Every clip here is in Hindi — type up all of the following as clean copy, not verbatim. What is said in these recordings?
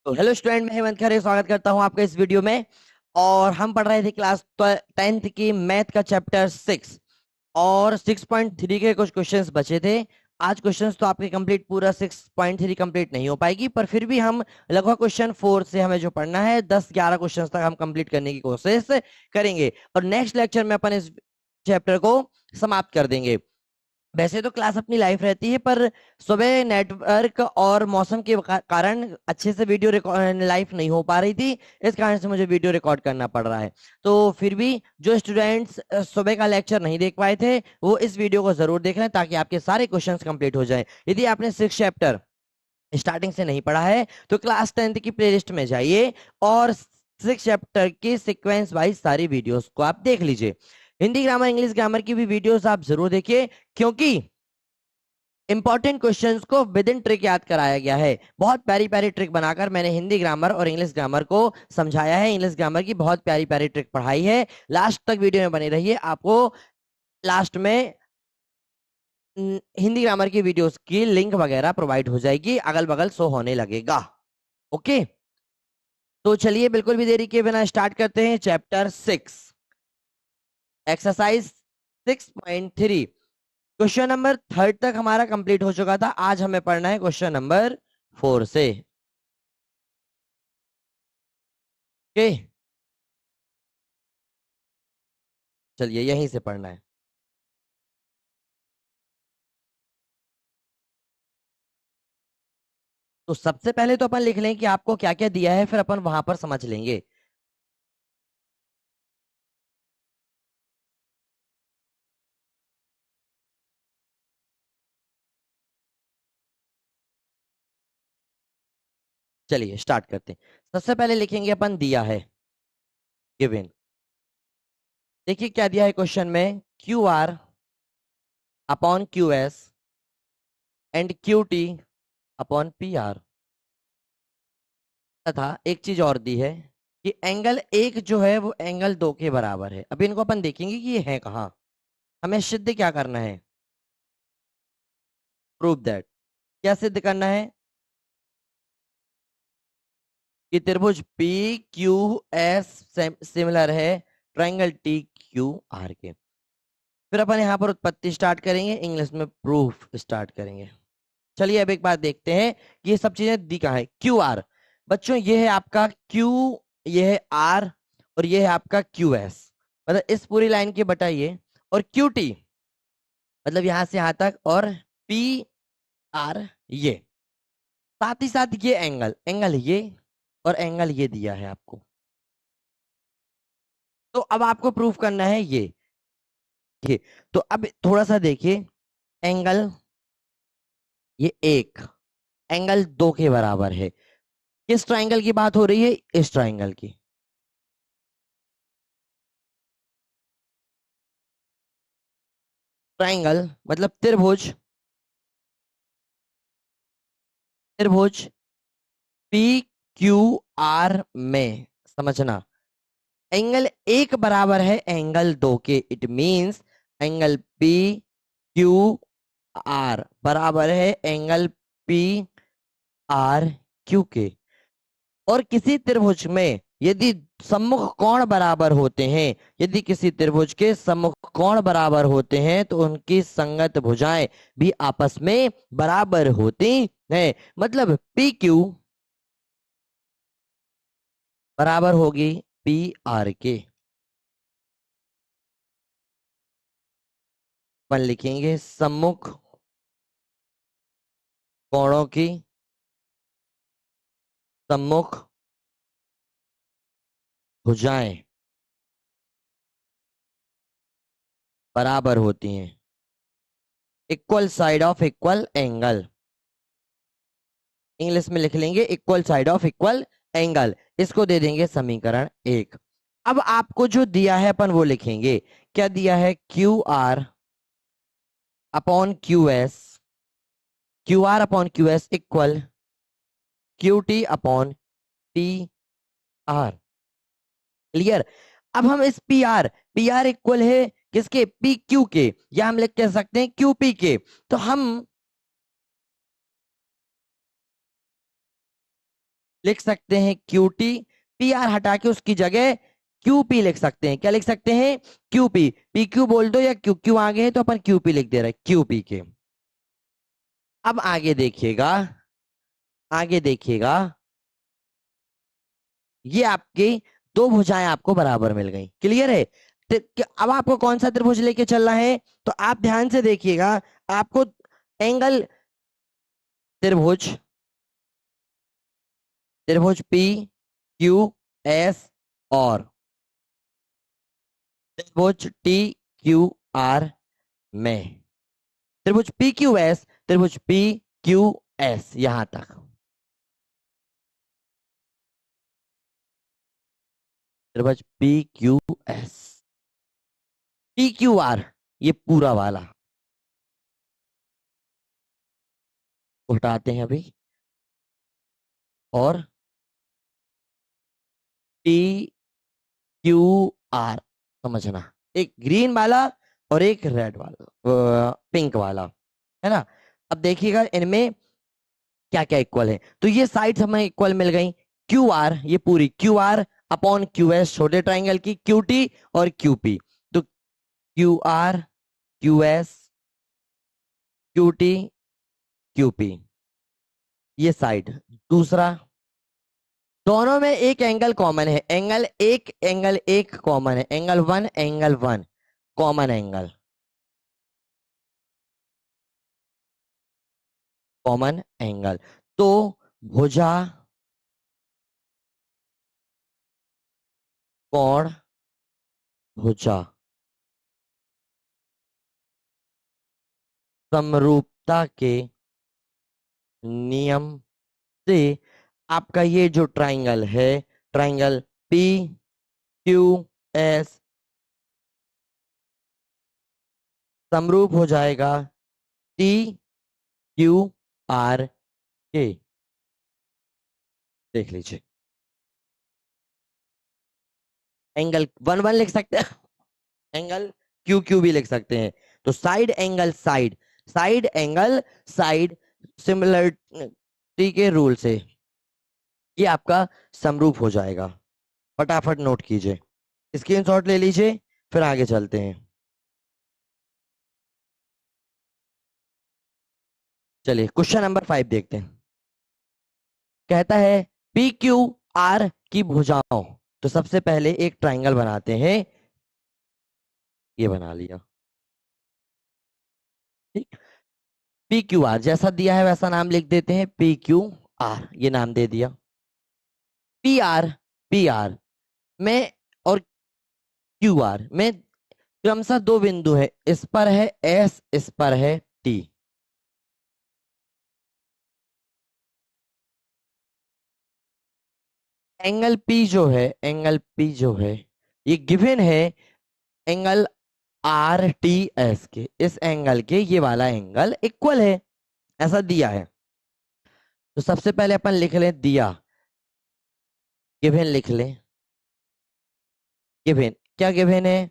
तो हेलो स्टूडेंट, मैं हेमंत खरे स्वागत करता हूं आपका इस वीडियो में। और हम पढ़ रहे थे क्लास 10th की मैथ का चैप्टर 6 और 6.3 के कुछ क्वेश्चंस बचे थे। आज क्वेश्चंस तो आपके कंप्लीट पूरा 6.3 कंप्लीट नहीं हो पाएगी, पर फिर भी हम लगभग क्वेश्चन 4 से हमें जो पढ़ना है 10-11 क्वेश्चंस तक हम कंप्लीट करने की कोशिश करेंगे और नेक्स्ट लेक्चर में अपन इस चैप्टर को समाप्त कर देंगे। वैसे तो क्लास अपनी लाइफ रहती है, पर सुबह नेटवर्क और मौसम के कारण अच्छे से वीडियो रिकॉर्ड लाइव नहीं हो पा रही थी। इस कारण से मुझे वीडियो रिकॉर्ड करना पड़ रहा है। तो फिर भी जो स्टूडेंट्स सुबह का लेक्चर नहीं देख पाए थे वो इस वीडियो को जरूर देख लें ताकि आपके सारे क्वेश्चंस कंप्लीट हो जाएं। यदि आपने 6 चैप्टर स्टार्टिंग से नहीं पढ़ा है तो क्लास 10th की प्लेलिस्ट में जाइए और 6 चैप्टर के सीक्वेंस वाइज सारी वीडियोस को आप देख लीजिए। हिंदी ग्रामर इंग्लिश ग्रामर की भी वीडियोस आप जरूर देखिए, क्योंकि इंपॉर्टेंट क्वेश्चंस को विद इन ट्रिक याद कराया गया है। बहुत प्यारी प्यारी ट्रिक बनाकर मैंने हिंदी ग्रामर और इंग्लिश ग्रामर को समझाया है। इंग्लिश ग्रामर की बहुत प्यारी प्यारी ट्रिक पढ़ाई है। लास्ट तक वीडियो में बने रहिए, आपको लास्ट में हिंदी ग्रामर की वीडियोस की लिंक वगैरह प्रोवाइड हो जाएगी, अगल बगल शो होने लगेगा। ओके, तो चलिए बिल्कुल भी देरी के बिना स्टार्ट करते हैं। चैप्टर 6 एक्सरसाइज 6.3 क्वेश्चन नंबर 3 तक हमारा कंप्लीट हो चुका था। आज हमें पढ़ना है क्वेश्चन नंबर 4 से। ओके, चलिए यहीं से पढ़ना है। तो सबसे पहले तो अपन लिख लें कि आपको क्या क्या दिया है, फिर अपन वहां पर समझ लेंगे। चलिए स्टार्ट करते हैं। सबसे पहले लिखेंगे अपन दिया है गिवन। देखिए क्या दिया है क्वेश्चन में, Q R upon Q S and Q T upon P R. तथा एक चीज और दी है कि एंगल एक जो है वो एंगल दो के बराबर है। अभी इनको अपन देखेंगे कि ये है कहाँ। हमें सिद्ध क्या करना है, प्रूव दैट। क्या सिद्ध करना है कि त्रिभुज पी क्यू एस सिमिलर है ट्राइंगल टी क्यू आर के। फिर अपन यहाँ पर उत्पत्ति स्टार्ट करेंगे, इंग्लिश में प्रूफ स्टार्ट करेंगे। चलिए अब एक बात देखते हैं कि ये सब चीजें दी कहाँ है। क्यू आर, बच्चों ये है आपका क्यू, ये है आर और ये है आपका क्यू एस, मतलब इस पूरी लाइन की बटाइए। और क्यू टी मतलब यहां से यहां तक, और पी आर ये, साथ ही साथ ये एंगल एंगल ये और एंगल ये दिया है आपको। तो अब आपको प्रूफ करना है ये। तो अब थोड़ा सा देखिए, एंगल ये एक, एंगल दो के बराबर है। किस ट्राइंगल की बात हो रही है, इस ट्राइंगल की। ट्राइंगल मतलब त्रिभुज, त्रिभुज पी क्यू आर में, समझना एंगल एक बराबर है एंगल दो के। It means angle P Q are बराबर है एंगल पी आर क्यू के। और किसी त्रिभुज में यदि सम्मुख कोण बराबर होते हैं, यदि किसी त्रिभुज के सम्मुख कोण बराबर होते हैं तो उनकी संगत भुजाएं भी आपस में बराबर होती हैं। मतलब पी क्यू बराबर होगी पी आर के। अपन लिखेंगे सम्मुख कोणों की, सम्मुख भुजाएं बराबर होती हैं। Equal side of equal angle, English में लिख लेंगे equal side of equal angle. इसको दे देंगे समीकरण 1। अब आपको जो दिया है अपन वो लिखेंगे। क्या दिया है, Q R upon Q S, Q R upon Q S equal Q T upon T R. Clear. अब हम इस पी आर इक्वल है किसके, पी क्यू के, या हम लिख कह सकते हैं क्यू पी के। तो हम लिख सकते हैं क्यू टी, पी आर हटा के उसकी जगह क्यू पी लिख सकते हैं। क्या लिख सकते हैं? Q P. पी क्यू बोल दो या क्यू क्यू आगे है तो अपन क्यू पी लिख दे रहे हैं, क्यू पी के। अब आगे देखिएगा, आगे देखिएगा, ये आपकी दो भुजाएं आपको बराबर मिल गई। क्लियर है? अब आपको कौन सा त्रिभुज लेके चलना है, तो आप ध्यान से देखिएगा। आपको एंगल त्रिभुज, त्रिभुज पी क्यू एस और त्रिभुज टी क्यू आर में, त्रिभुज पी क्यू एस, त्रिभुज पी क्यू एस, यहां तक त्रिभुज P Q S, P Q are, ये पूरा वाला उठाते हैं अभी, और टी क्यू आर, समझना, एक ग्रीन वाला और एक रेड वाला, पिंक वाला, है ना। अब देखिएगा इनमें क्या क्या इक्वल है, तो ये साइड्स हमें इक्वल मिल गई। क्यू आर, ये पूरी Q R upon Q S, छोटे ट्राइंगल की, क्यू टी और क्यू पी, तो Q R Q S Q T Q P, ये साइड। दूसरा, दोनों में एक एंगल कॉमन है, एंगल एक कॉमन है, angle one common angle, common angle, तो भुजा कोण भुजा समरूपता के नियम से आपका ये जो ट्राइंगल है, ट्राइंगल पी क्यू एस समरूप हो जाएगा टी क्यू आर के। देख लीजिए, एंगल वन वन लिख सकते हैं, एंगल क्यू क्यू भी लिख सकते हैं। तो side angle side, side angle side, similarity के रूल से ये आपका समरूप हो जाएगा। फटाफट नोट कीजिए, स्क्रीनशॉट ले लीजिए, फिर आगे चलते हैं। चलिए क्वेश्चन नंबर 5 देखते हैं। कहता है पी क्यू आर की भुजाओं, तो सबसे पहले एक ट्राइंगल बनाते हैं, ये बना लिया, ठीक। पी क्यू आर जैसा दिया है वैसा नाम लिख देते हैं, पी क्यू आर ये नाम दे दिया। पी आर, पी आर में और क्यू आर में क्रमशः दो बिंदु है, इस पर है एस, इस पर है टी। एंगल पी जो है, एंगल पी जो है ये गिवन है एंगल आर टी एस के, इस एंगल के ये वाला एंगल इक्वल है, ऐसा दिया है। तो सबसे पहले अपन लिख लें दिया, गिवन लिख लें, गिवन क्या गिवन है?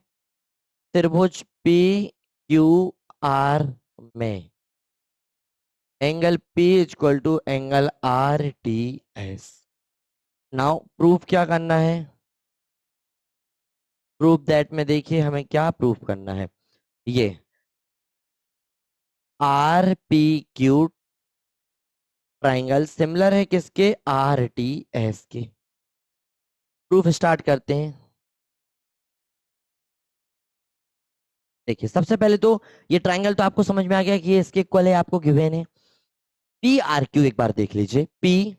त्रिभुज पी क्यू आर में angle P equal to angle R T S. Now proof क्या करना है? प्रूफ दैट में देखिए हमें क्या प्रूफ करना है, ये R P Q triangle similar है किसके? आर टी एस के। प्रूफ स्टार्ट करते हैं। देखिए सबसे पहले तो ये ट्राइंगल तो आपको समझ में आ गया कि ये इसके इक्वल है, आपको गिवन है। पी आर क्यू एक बार देख लीजिए, पी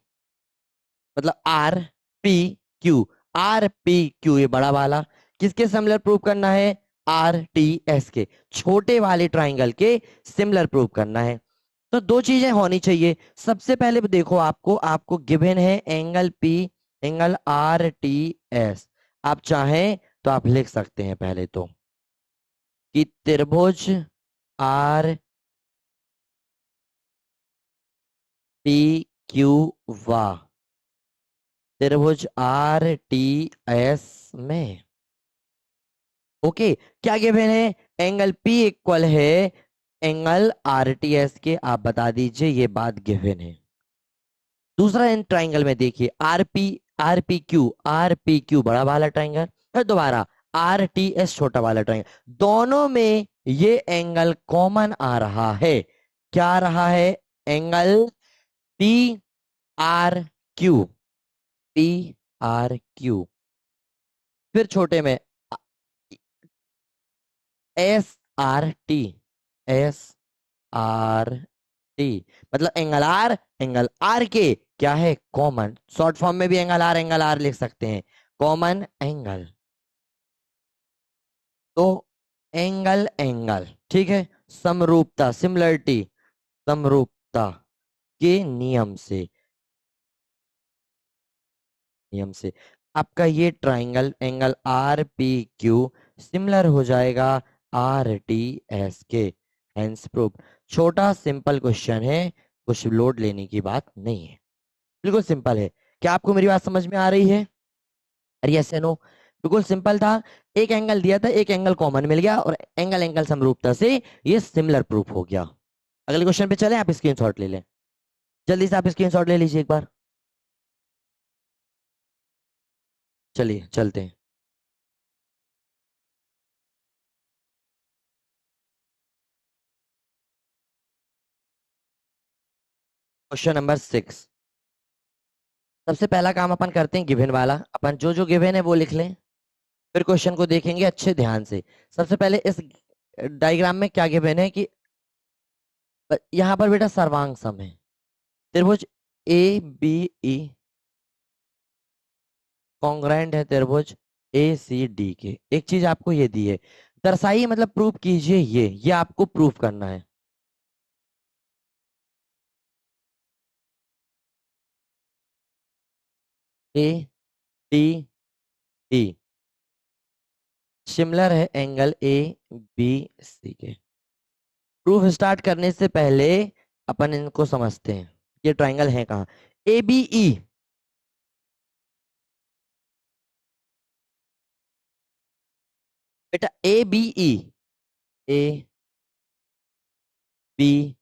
मतलब R P Q, R P Q ये बड़ा वाला किसके सिमिलर प्रूव करना है? आर टी एस के, छोटे वाले ट्राइंगल के सिमिलर प्रूव करना है। तो दो चीजें होनी चाहिए। सबसे पहले देखो, आपको आपको गिवन है angle P, angle R T S. आप चाहें तो आप लिख सकते हैं पहले तो कि त्रिभुज आर टी क्यू वाह, त्रिभुज आर टी एस में, ओके। क्या गिवन है? एंगल पी इक्वल है एंगल आर टी एस के, आप बता दीजिए ये बात गिवन है। दूसरा इन ट्राइंगल में देखिए आर पी क्यू बड़ा वाला ट्राइंगल, फिर दोबारा आर टी एस छोटा वाला ट्राइंगल, दोनों में ये एंगल कॉमन आ रहा है। क्या आ रहा है? Angle P R Q, P R Q. फिर छोटे में S R T, S R T, मतलब एंगल आर के क्या है? कॉमन। शॉर्ट फॉर्म में भी एंगल आर लिख सकते हैं, कॉमन एंगल। तो एंगल ठीक है, समरूपता, सिमिलरिटी, समरूपता के नियम से आपका ये triangle angle R P Q similar हो जाएगा आर टी एस के। Hence proof. छोटा सिंपल क्वेश्चन है, कुछ लोड लेने की बात नहीं है, बिल्कुल सिंपल है। क्या आपको मेरी बात समझ में आ रही है? अरे यस या नो? बिल्कुल सिंपल था। एक एंगल दिया था, एक एंगल कॉमन मिल गया, और एंगल एंगल समरूपता से ये सिमिलर प्रूफ हो गया। अगले क्वेश्चन पे चले, आप स्क्रीनशॉट ले लें, जल्दी से आप स्क्रीनशॉट ले लीजिए एक बार। चलिए चलते हैं। Question number 6। सबसे पहला काम अपन करते हैं गिवन वाला, अपन जो जो गिवन है वो लिख लें, फिर क्वेश्चन को देखेंगे अच्छे ध्यान से। सबसे पहले इस डायग्राम में क्या गिवन है कि यहाँ पर बेटा सर्वांग सम है, त्रिभुज ए बी ई कॉन्ग्रेंट है त्रिभुज ए सी डी के। एक चीज आपको ये दी है, दर्शाइए मतलब प्रूफ कीजिए, ये आपको प्रूफ करना है। ए डी डी सिमिलर है एंगल ए बी सी के। प्रूफ स्टार्ट करने से पहले अपन इनको समझते हैं, ये ट्राइंगल है कहाँ? ए बी ई, बेटा ए बी ई, ए बी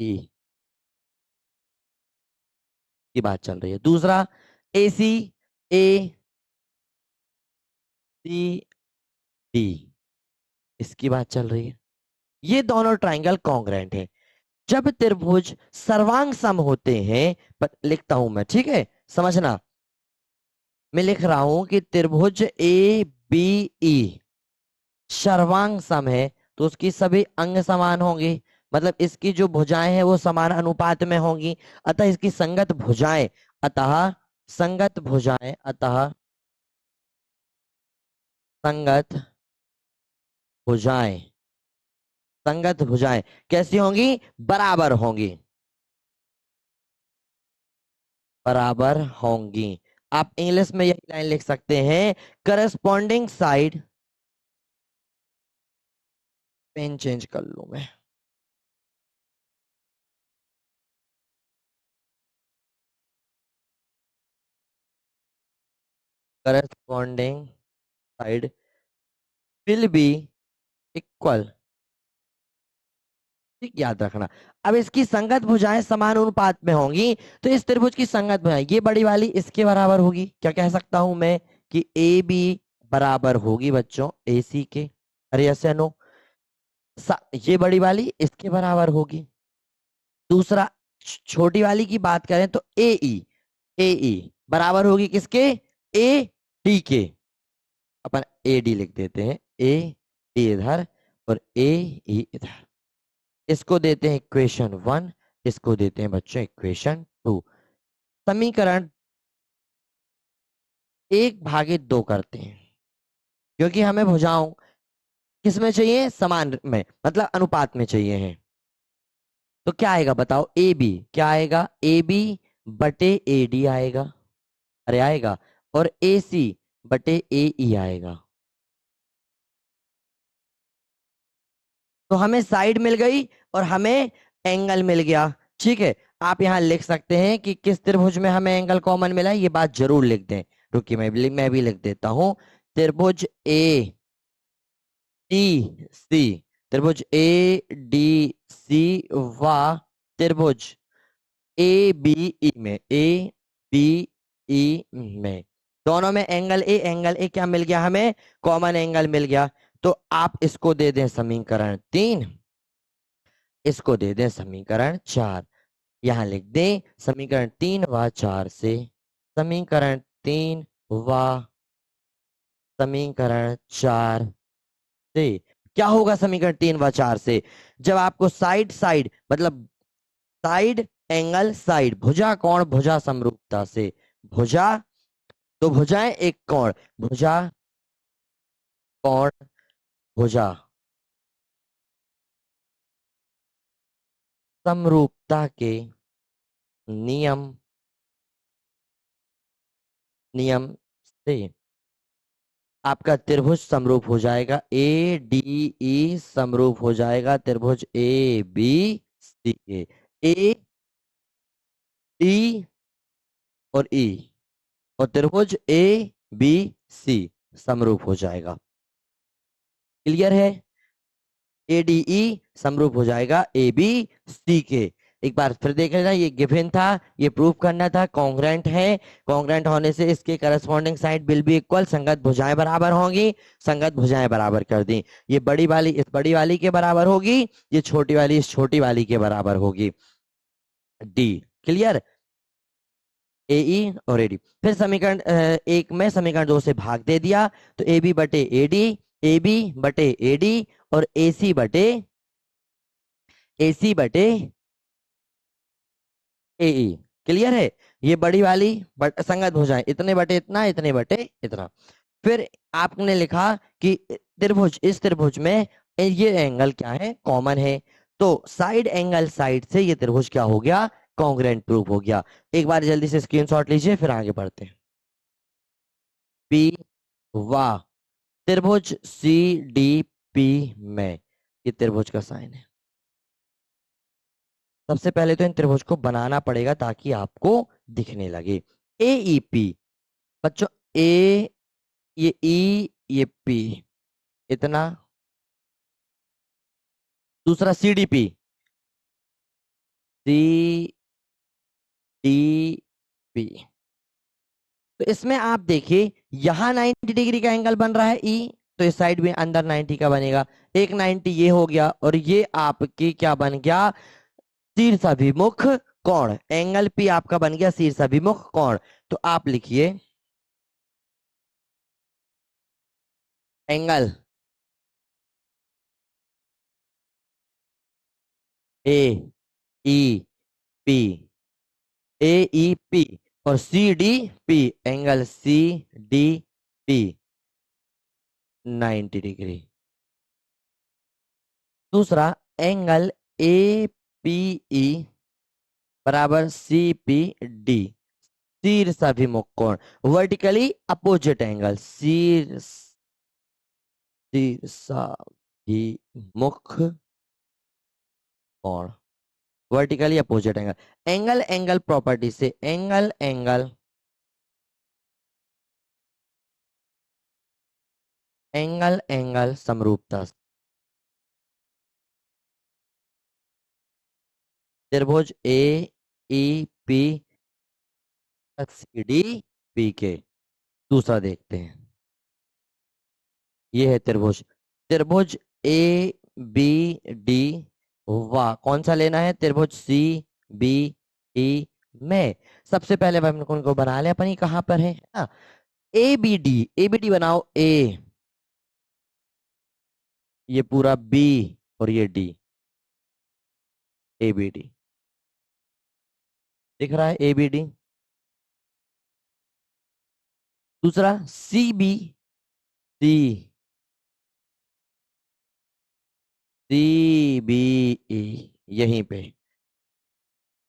ई की बात चल रही है। दूसरा ए सी, ए सी डी, इसकी बात चल रही है। ये दोनों ट्राइंगल कॉन्ग्रेंट है। जब त्रिभुज सर्वांग सम होते हैं, पर लिखता हूं मैं, ठीक है, समझना। मैं लिख रहा हूं कि त्रिभुज ए बी ई सर्वांग सम है, तो उसकी सभी अंग समान होंगे, मतलब इसकी जो भुजाएं हैं वो समान अनुपात में होंगी। अतः इसकी संगत भुजाएं, अतः संगत भुजाएं, अतः संगत भुजाएं, संगत भुजाएं कैसी होंगी? बराबर होंगी, बराबर होंगी। आप इंग्लिश में यही लाइन लिख सकते हैं, करस्पॉन्डिंग साइड, पेन चेंज कर लूं मैं, corresponding side will be equal, ठीक, याद रखना। अब इसकी संगत भुजाएं समान अनुपात में होंगी, तो इस त्रिभुज की संगत भुजाएं ये बड़ी वाली इसके बराबर होगी। क्या कह सकता हूं मैं? कि ए बी बराबर होगी बच्चों ए सी के। अरे यस या नो? ये बड़ी वाली इसके बराबर होगी। दूसरा छोटी वाली की बात करें तो ए ई, ए ई बराबर होगी किसके? ए डी के। अपन ए डी लिख देते हैं, ए डी इधर और ए ई इधर। इसको देते हैं इक्वेशन 1, इसको देते हैं बच्चों इक्वेशन 2। समीकरण 1/2 करते हैं, क्योंकि हमें भुजाओं किस में चाहिए? समान में, मतलब अनुपात में चाहिए है। तो क्या आएगा बताओ? ए बी क्या आएगा? ए बी बटे ए डी आएगा, अरे आएगा, और ए सी बटे ए ई आएगा। तो हमें साइड मिल गई और हमें एंगल मिल गया, ठीक है। आप यहां लिख सकते हैं कि किस त्रिभुज में हमें एंगल कॉमन मिला है, ये बात जरूर लिख दें। रुकिए मैं भी लिख देता हूं, त्रिभुज ए डी सी, त्रिभुज ए डी सी व त्रिभुज ए बी ई में, ए बी ई में, दोनों में एंगल ए क्या मिल गया हमें, कॉमन एंगल मिल गया। तो आप इसको दे दें समीकरण 3, इसको दे दें समीकरण 4। यहां लिख दें समीकरण 3 व 4 से, समीकरण 3 व समीकरण 4 से क्या होगा, समीकरण 3 व 4 से जब आपको साइड साइड मतलब साइड एंगल साइड, भुजा कोण भुजा समरूपता से, भुजा तो भुजाएं एक कोण, भुजा कोण भुजा समरूपता के नियम नियम से आपका त्रिभुज समरूप हो जाएगा, ए डी ई समरूप हो जाएगा त्रिभुज ए बी सी के, ए डी और ई, और त्रिभुज ए बी सी समरूप हो जाएगा। क्लियर है, एडीई समरूप हो जाएगा ए बी सी के। एक बार फिर देख लेना, ये गिवन था, ये प्रूव करना था, कॉन्ग्रेंट है, कॉन्ग्रेंट होने से इसके corresponding side will be equal, संगत भुजाएं बराबर होंगी, संगत भुजाएं बराबर कर दी, ये बड़ी वाली इस बड़ी वाली के बराबर होगी, ये छोटी वाली इस छोटी वाली के बराबर होगी, डी। क्लियर, ए ई और एडी। फिर समीकरण एक में समीकरण 2 से भाग दे दिया, तो ए बी बटे एडी, ए बी बटे एडी और एसी बटे एई। क्लियर है, ये बड़ी वाली बट संगत भुजाएं इतने बटे इतना, इतने बटे इतना। फिर आपने लिखा कि त्रिभुज, इस त्रिभुज में ये एंगल क्या है, कॉमन है, तो साइड एंगल साइड से ये त्रिभुज क्या हो गया, कॉन्ग्रेंट प्रूफ हो गया। एक बार जल्दी से स्क्रीनशॉट लीजिए, फिर आगे बढ़ते हैं। पी वाह, त्रिभुज सी डी पी में ये त्रिभुज का साइन है। सबसे पहले तो इन त्रिभुज को बनाना पड़ेगा ताकि आपको दिखने लगे। ए ई पी बच्चों, ए ये ई ये पी इतना, दूसरा C D P, C D P. तो इसमें आप देखिए यहां 90 डिग्री का एंगल बन रहा है ई, तो इस साइड भी अंदर 90 का बनेगा, एक 90 ये हो गया, और ये आपकी क्या बन गया, शीर्षाभिमुख कोण, एंगल पी आपका बन गया शीर्षाभिमुख कोण। तो आप लिखिए angle A E P, A E P और C D P, angle C D P 90 degree. दूसरा एंगल ए पी ई बराबर सी पी डी, शीर्षाभिमुख कोण, वर्टिकली अपोजिट एंगल, शीर्षाभिमुख कोण, vertically opposite angle. Angle angle property से, एंगल एंगल एंगल एंगल समरूपता से त्रिभुज A E P C D P के। दूसरा देखते हैं, ये है त्रिभुज, त्रिभुज ए बी डी, वाह कौन सा लेना है, त्रिभुज सी बी ई में। सबसे पहले हम उनको बना ले, अपन कहां पर है ना, ए बी डी बनाओ, ए ये पूरा बी और ये डी, ए बी डी दिख रहा है, ए बी डी। दूसरा C B C C B E, यहीं पे।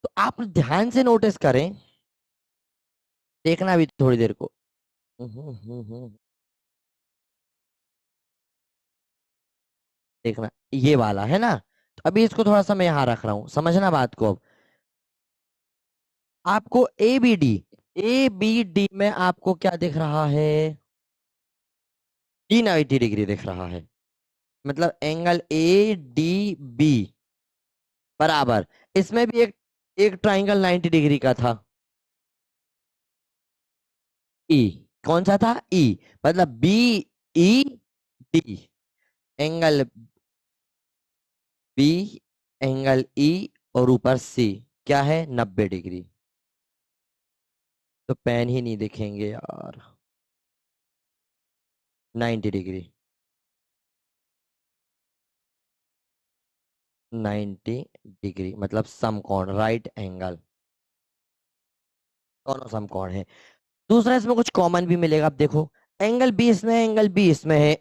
तो आप ध्यान से नोटिस करें, देखना भी थोड़ी देर को। देखना ये वाला है ना, तो अभी इसको थोड़ा सा मैं यहां रख रहा हूं, समझना बात को। अब आपको ए बी डी में आपको क्या दिख रहा है, 380 डिग्री दिख रहा है, मतलब एंगल ए डी बी बराबर। इसमें भी एक एक ट्राइंगल 90 डिग्री का था, ई। कौन सा था? ई। मतलब B E D, angle B, angle E, और ऊपर सी क्या है? 90 डिग्री। तो पेन ही नहीं दिखेंगे यार। 90 डिग्री, 90 डिग्री मतलब समकोण, राइट एंगल, दोनों समकोण है। दूसरा इसमें कुछ कॉमन भी मिलेगा, अब देखो। एंगल बी इसमें है, एंगल बी इसमें है,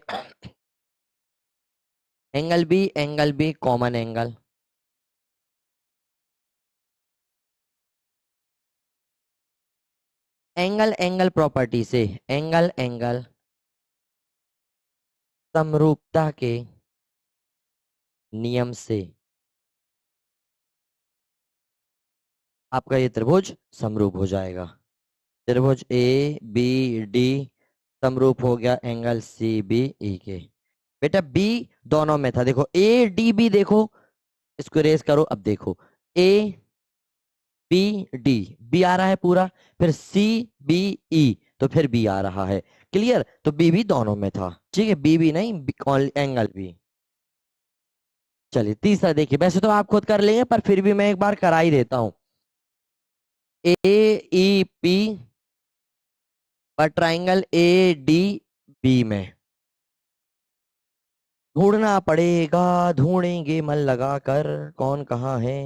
angle B common angle. Angle angle property से, एंगल एंगल समरूपता के नियम से आपका ये त्रिभुज समरूप हो जाएगा। त्रिभुज ए बी डी समरूप हो गया एंगल सी बी ई के। बेटा बी दोनों में था, देखो ए डी बी, देखो इसको रेस करो, अब देखो ए बी डी, बी आ रहा है पूरा, फिर सी बी ई, तो फिर बी आ रहा है। क्लियर? तो बी भी दोनों में था, ठीक है, बी भी नहीं, एंगल बी। चलिए तीसरा देखिए, वैसे तो आप खुद कर लेंगे पर फिर भी मैं एक बार करा ही देता हूं। ए ई पी और ट्राइंगल ए डी बी में ढूंढना पड़ेगा, ढूंढेंगे मन लगा कर कौन कहाँ है।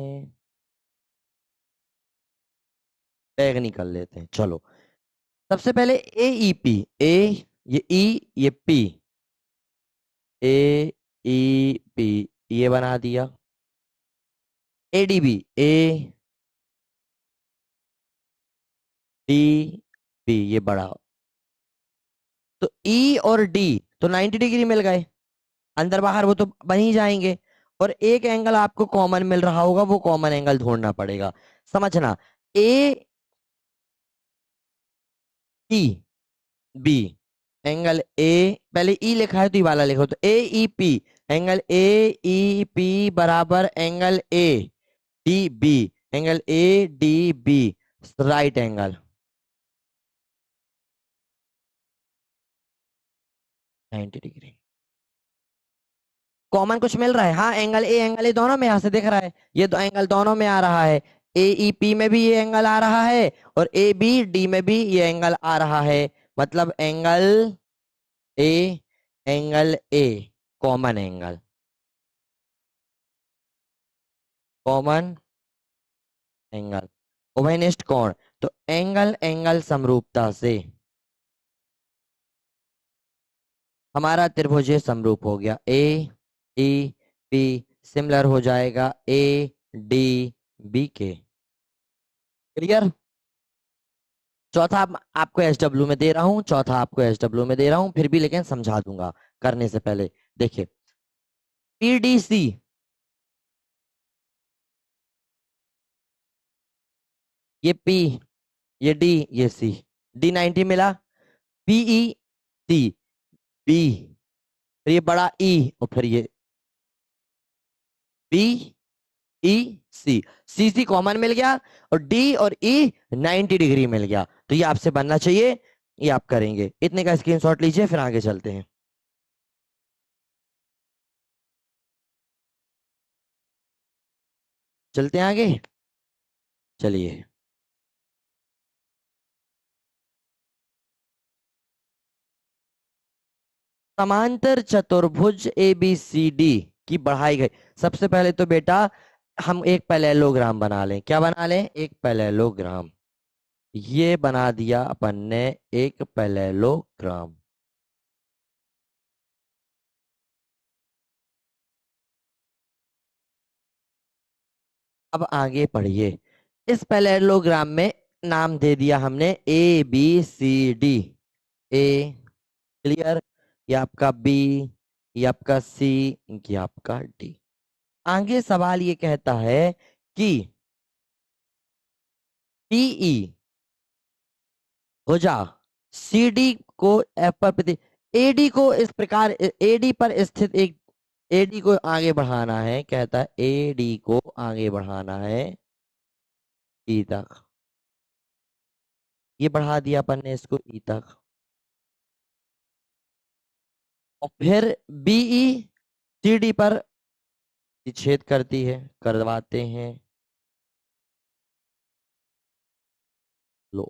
टैग निकल लेते हैं, चलो। सबसे पहले ए ई पी, ए, ये ई, ये पी, ए ई पी, ये बना दिया। A D B, A D B, ये बड़ा। तो ई और डी तो 90 डिग्री मिल गए, अंदर बाहर वो तो बन ही जाएंगे। और एक एंगल आपको कॉमन मिल रहा होगा, वो कॉमन एंगल ढूंढना पड़ेगा। समझना, ए ई बी, एंगल ए, पहले ई लिखा है तो ई वाला लिखो, तो A E P, angle A E P बराबर angle A D B, angle A D B right angle 90 degree. Common कुछ मिल रहा है? हाँ, एंगल ए दोनों में यहां से दिख रहा है, ये दो एंगल दोनों में आ रहा है। ए ई पी में भी ये एंगल आ रहा है, और ए बी डी में भी ये एंगल आ रहा है। मतलब A angle A common angle, common angle, उभयनिष्ठ कोण। तो एंगल एंगल समरूपता से हमारा त्रिभुज ये समरूप हो गया, ए डी बी सिमिलर हो जाएगा ए डी बी के। क्लियर? चौथा आपको एस डब्ल्यू में दे रहा हूं, चौथा आपको एस डब्ल्यू में दे रहा हूं, फिर भी लेकिन समझा दूंगा करने से पहले। देखिए पीडीसी, ये पी, ये डी, ये सी, डी 90 मिला, पीई सी बी, फिर ये बड़ा ई, और फिर ये बी ई सी, सी सी कॉमन मिल गया, और डी और ई 90 डिग्री मिल गया। तो ये आपसे बनना चाहिए, ये आप करेंगे। इतने का स्क्रीनशॉट लीजिए, फिर आगे चलते हैं। चलते हैं आगे, चलिए। समांतर चतुर्भुज ए बी सी डी की बढ़ाई गई। सबसे पहले तो बेटा हम एक पैरेललोग्राम बना लें। क्या बना लें? एक पैरेललोग्राम। ये बना दिया अपन ने एक पैरेललोग्राम। अब आगे पढ़िए। इस पैरेललोग्राम में नाम दे दिया हमने A B C D. A, clear? ये आपका बी, ये आपका सी, ये आपका डी। आगे सवाल ये कहता है कि डीई भुजा सी डी को एफ पर एडी को इस प्रकार, एडी पर स्थित एक एडी को आगे बढ़ाना है, कहता है एडी को आगे बढ़ाना है ई तक। ये बढ़ा दिया अपन ने इसको ई तक। और फिर बीई सीडी पर छेद करती है, करवाते हैं। लो,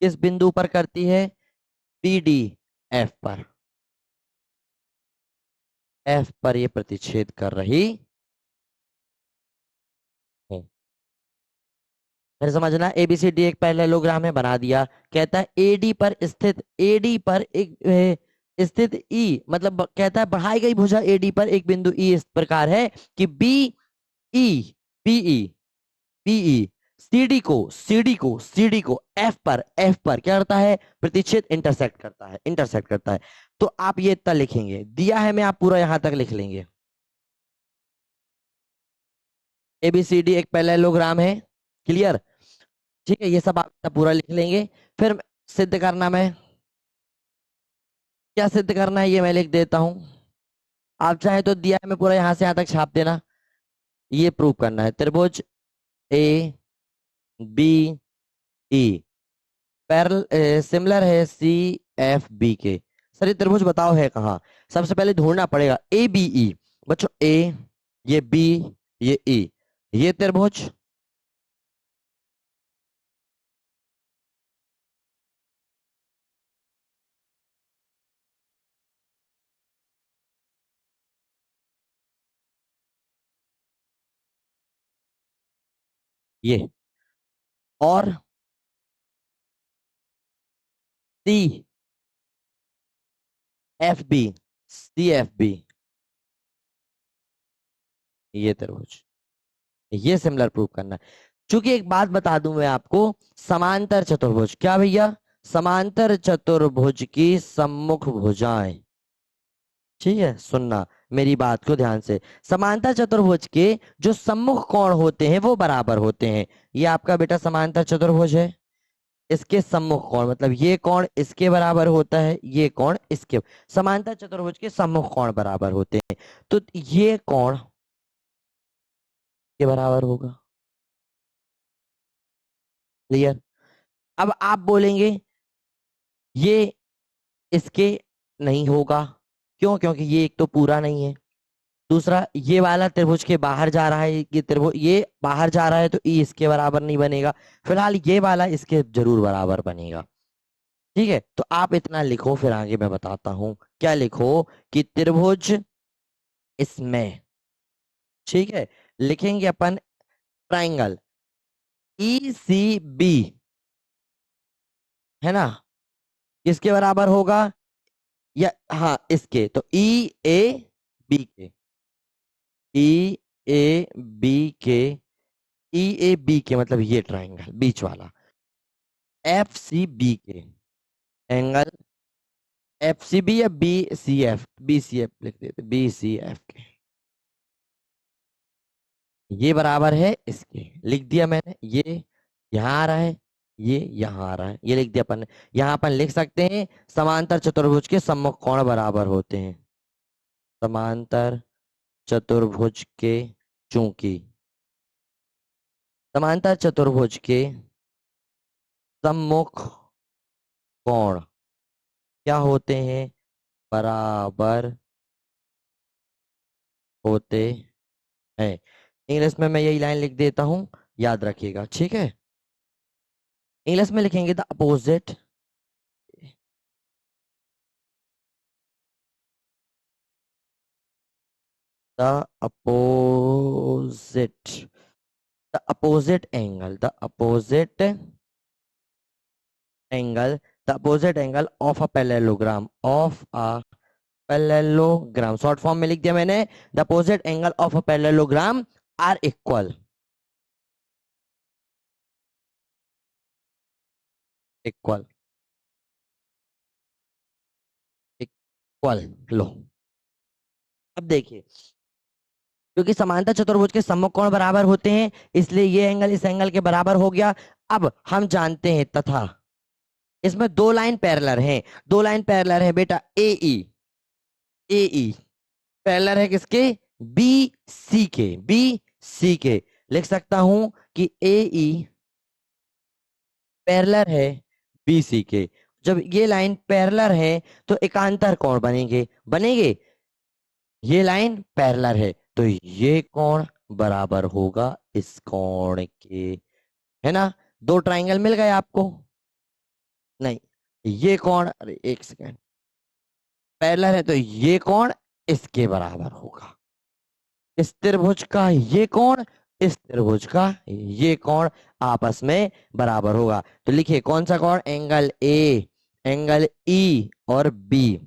किस बिंदु पर करती है? बीडी एफ पर। एफ पर ये प्रतिच्छेद कर रही है। फिर समझना, एबीसीडी एक पैरेललोग्राम है, बना दिया। कहता है एडी पर स्थित, एडी पर एक स्थित ई, मतलब कहता है बढ़ाई गई भुजा एडी पर एक बिंदु ई इस प्रकार है कि B E B E B E C D को एफ पर क्या करता है? प्रतिच्छेद, इंटरसेक्ट करता है, इंटरसेक्ट करता है। तो आप ये इतना लिखेंगे, दिया है मैं, आप पूरा यहां तक लिख लेंगे। एबीसीडी एक पैरेललोग्राम है, क्लियर? ठीक है, ये सब आप पूरा लिख लेंगे। फिर सिद्ध करना, मैं क्या सिद्ध करना है ये मैं लिख देता हूं। आप चाहे तो दिया है मैं पूरा यहां से यहां तक छाप देना। ये प्रूव करना है, त्रिभुज ए बी ई पैरल सिमिलर है सी एफ बी के। सर ये त्रिभुज बताओ है कहाँ? सबसे पहले ढूंढना पड़ेगा ए बी ई। बच्चों ए, ये बी, ये ई, ये त्रिभुज। ये और C F B, C F B, ये त्रिभुज। ये सिमिलर प्रूव करना है। क्योंकि एक बात बता दूं मैं आपको, समांतर चतुर्भुज, क्या भैया? समांतर चतुर्भुज की सम्मुख भुजाएं, ठीक है, सुनना मेरी बात को ध्यान से। समांतर चतुर्भुज के जो सम्मुख कोण होते हैं वो बराबर होते हैं। ये आपका बेटा समांतर चतुर्भुज है, इसके सम्मुख कोण मतलब ये कोण इसके बराबर होता है, ये कोण इसके, समांतर चतुर्भुज के सम्मुख कोण बराबर होते हैं। तो ये कोण के बराबर होगा, क्लियर? अब आप बोलेंगे ये इसके नहीं होगा, क्यों? क्योंकि ये एक तो पूरा नहीं है, दूसरा ये वाला त्रिभुज के बाहर जा रहा है, ये त्रिभुज ये बाहर जा रहा है तो ई इसके बराबर नहीं बनेगा। फिलहाल ये वाला इसके जरूर बराबर बनेगा, ठीक है? तो आप इतना लिखो, फिर आगे मैं बताता हूं। क्या लिखो? कि त्रिभुज इसमें, ठीक है, लिखेंगे अपन ट्राइंगल ई सी बी, है ना? किसके बराबर होगा? या हाँ इसके, तो ई ए बी के, ई ए बी के, ई ए बी के मतलब ये ट्राइंगल बीच वाला, एफ सी बी के, एंगल एफ सी बी या बी सी एफ लिख देते, बी सी एफ के, ये बराबर है इसके, लिख दिया मैंने। ये यहाँ आ रहा है, ये यहाँ आ रहा है, ये लिख दिया अपन ने। यहाँ अपन लिख सकते हैं समांतर चतुर्भुज के सम्मुख कोण बराबर होते हैं। समांतर चतुर्भुज के, चूंकि समांतर चतुर्भुज के सम्मुख कोण क्या होते हैं? बराबर होते हैं। इंग्लिश में मैं यही लाइन लिख देता हूं, याद रखिएगा, ठीक है? इंग्लिश में लिखेंगे the opposite, the opposite, the opposite angle, the opposite angle, the opposite angle of a parallelogram, of a parallelogram, short form में लिख दिया मैंने, the opposite angle of a parallelogram are equal, equal, equal. लो, अब देखिए, क्योंकि समांतर चतुर्भुज के सम्मुख कोण बराबर होते हैं, इसलिए ये एंगल इस एंगल के बराबर हो गया। अब हम जानते हैं तथा इसमें दो लाइन पैरेलल हैं, दो लाइन पैरेलल है बेटा, ए ई, ए ई, पैरेलल है किसके? बी सी के। बी सी के लिख सकता हूं कि ए ई पैरेलल है बी सी के। जब ये लाइन पैरेलल है तो एकांतर कोण बनेंगे, बनेंगे। ये लाइन पैरेलल है तो ये कोण बराबर होगा इस कोण के, है ना। दो ट्राइंगल मिल गए आपको? नहीं, ये कोण, अरे एक सेकेंड, पैरेलल है तो ये कोण इसके बराबर होगा। इस त्रिभुज का ये कोण, इस त्रिभुज का ये कोण आपस में बराबर होगा। तो लिखिए कौन सा कोण? एंगल ए, एंगल ई और बी,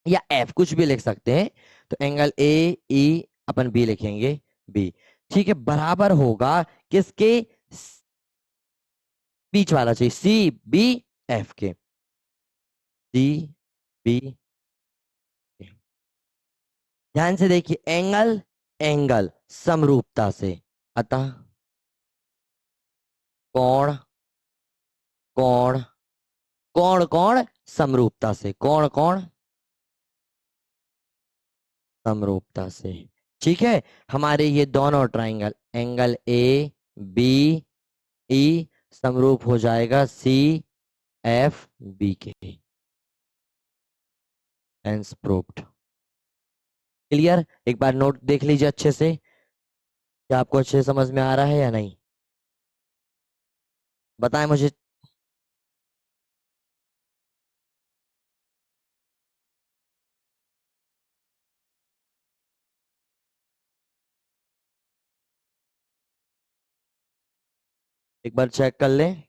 या एफ कुछ भी लिख सकते हैं। तो एंगल ए ई अपन बी लिखेंगे, बी। ठीक है, बराबर होगा किसके? बीच वाला चाहिए, सी बी एफ के। सी बी, ध्यान से देखिए, एंगल एंगल समरूपता से, अतः कोण कोण कोण कोण समरूपता से, कोण कोण समरूपता से। ठीक है, हमारे ये दोनों triangle angle A B E समरूप हो जाएगा सी एफ बी के। Hence proved. क्लियर? एक बार नोट देख लीजिए अच्छे से, क्या आपको अच्छे से समझ में आ रहा है या नहीं? बताएं मुझे। एक बार चेक कर लें।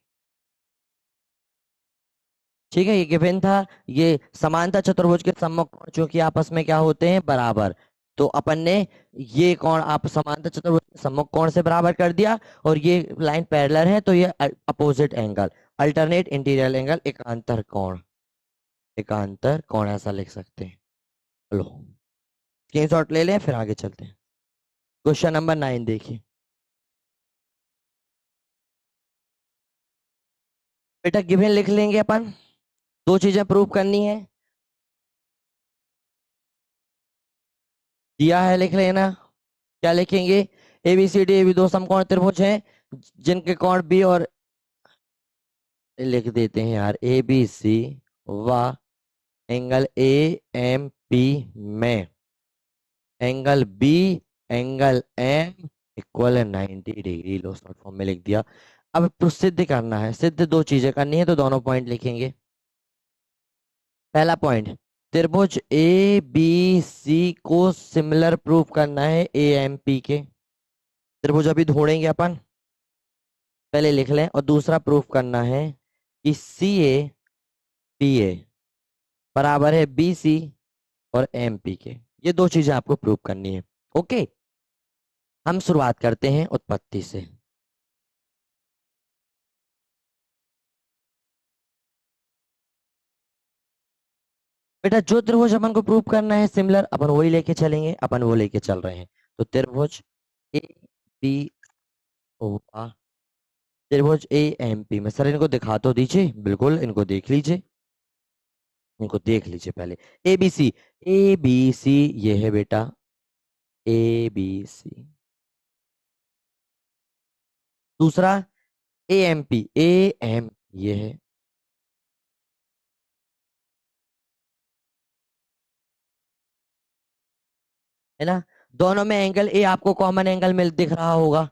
ठीक है, ये गिवन था। ये समांतर चतुर्भुज के सम्मुख कोण जो कि आपस में क्या होते हैं? बराबर। तो अपन ने ये कोण आप समांतर चतुर्भुज के सम्मुख कोण से बराबर कर दिया, और ये लाइन पैरेलल है तो ये opposite angle, alternate interior angle, एकांतर कोण, एकांतर कोण ऐसा लिख सकते हैं। लो, स्क्रीनशॉट ले लें, फिर आगे चलते हैं। क्वेश्चन नंबर 9 देखिए बेटा। गिवन लिख लेंगे अपन, दो चीजें प्रूव करनी है, दिया है लिख लेना। क्या लिखेंगे? A B C D, A B दो समकोण त्रिभुज हैं जिनके कोण बी और, लिख देते हैं यार, ए बी सी व एंगल ए एम पी में angle B angle M equal 90 degree. लो शॉर्ट फॉर्म में लिख दिया। अब सिद्ध करना है, सिद्ध दो चीजें करनी है तो दोनों पॉइंट लिखेंगे। पहला पॉइंट, त्रिभुज ए बी सी को सिमिलर प्रूव करना है ए एम पी के। त्रिभुज अभी ढूंढेंगे अपन, पहले लिख लें। और दूसरा प्रूफ करना है कि सी ए पी ए बराबर है बी सी और एम पी के। ये दो चीजें आपको प्रूफ करनी है। ओके, हम शुरुआत करते हैं उत्पत्ति से। बेटा जो त्रिभुज अपन को प्रूफ करना है सिमिलर, अपन वही लेके चलेंगे, अपन वो लेके चल रहे हैं। तो त्रिभुज ए बी ओ त्रिभुज ए एम पी में, सर इनको दिखा तो दीजिए, बिल्कुल इनको देख लीजिए, इनको देख लीजिए पहले। ए बी सी, ए बी सी ये है बेटा, ए बी सी। दूसरा A M P, A M ये है ना। दोनों में एंगल ए आपको कॉमन एंगल मिल दिख रहा होगा।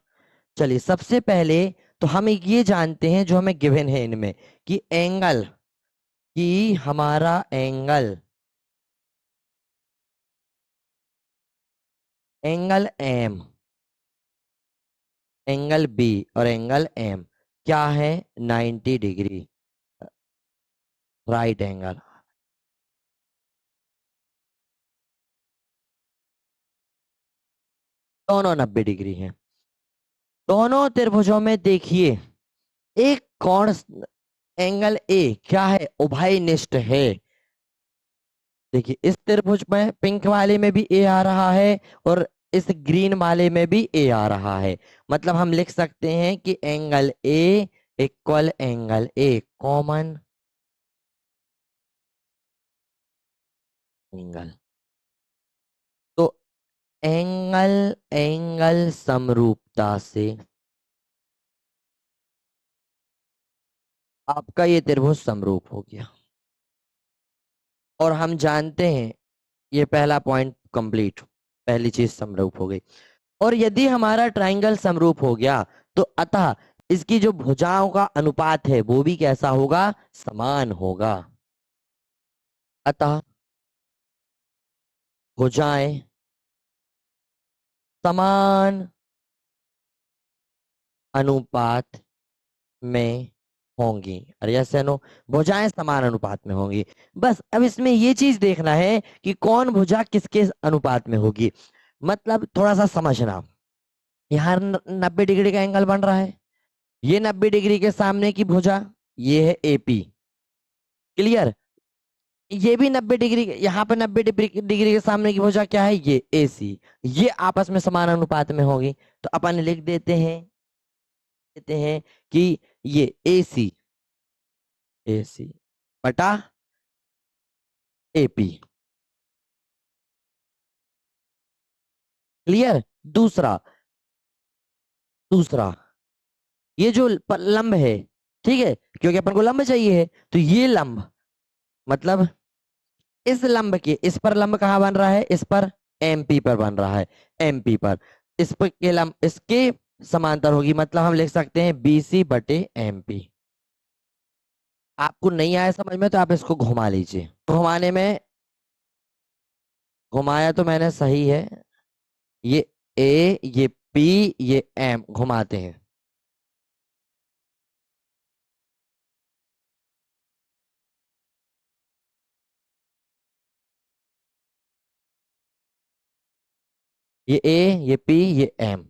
चलिए सबसे पहले तो हम ये जानते हैं जो हमें गिवन है इनमें, कि एंगल, कि हमारा angle, angle M, angle B और एंगल एम क्या है? 90 डिग्री राइट एंगल। दोनों 90 डिग्री हैं। दोनों त्रिभुजों में देखिए एक कोण, एंगल ए क्या है? उभयनिष्ठ है। देखिए इस त्रिभुज में पिंक वाले में भी ए आ रहा है और इस ग्रीन वाले में भी ए आ रहा है। मतलब हम लिख सकते हैं कि angle A equal angle A common angle. Angle angle समरूपता से आपका ये त्रिभुज समरूप हो गया, और हम जानते हैं ये पहला पॉइंट कंप्लीट, पहली चीज समरूप हो गई। और यदि हमारा ट्रायंगल समरूप हो गया तो अतः इसकी जो भुजाओं का अनुपात है वो भी कैसा होगा, समान होगा। अतः भुजाएं समान अनुपात में होंगी, और यस या नो, भुजाएं समान अनुपात में होंगी। बस अब इसमें ये चीज देखना है कि कौन भुजा किसके अनुपात में होगी। मतलब थोड़ा सा समझना, यहाँ 90 डिग्री का एंगल बन रहा है, ये 90 डिग्री के सामने की भुजा ये है एपी, क्लियर। ये भी 90 डिग्री, यहाँ पे 90 डिग्री के सामने की भुजा क्या है, ये एसी। ये आपस में समान अनुपात में होगी, तो अपन लिख देते हैं कि ये एसी एसी बटा एपी, क्लियर। दूसरा दूसरा ये जो लंब है, ठीक है, क्योंकि अपन को लंब चाहिए है, तो ये लंब मतलब इस लंब के, इस पर लंब कहाँ बन रहा है, इस पर एमपी पर बन रहा है, एमपी पर। इस पर के लंब इसके समांतर होगी, मतलब हम लिख सकते हैं बीसी बटे एमपी। आपको नहीं आया समझ में तो आप इसको घुमा लीजिए, घुमाने में, घुमाया तो मैंने सही है, ये ए ये पी ये एम, घुमाते हैं। ये ए ये पी ये एम,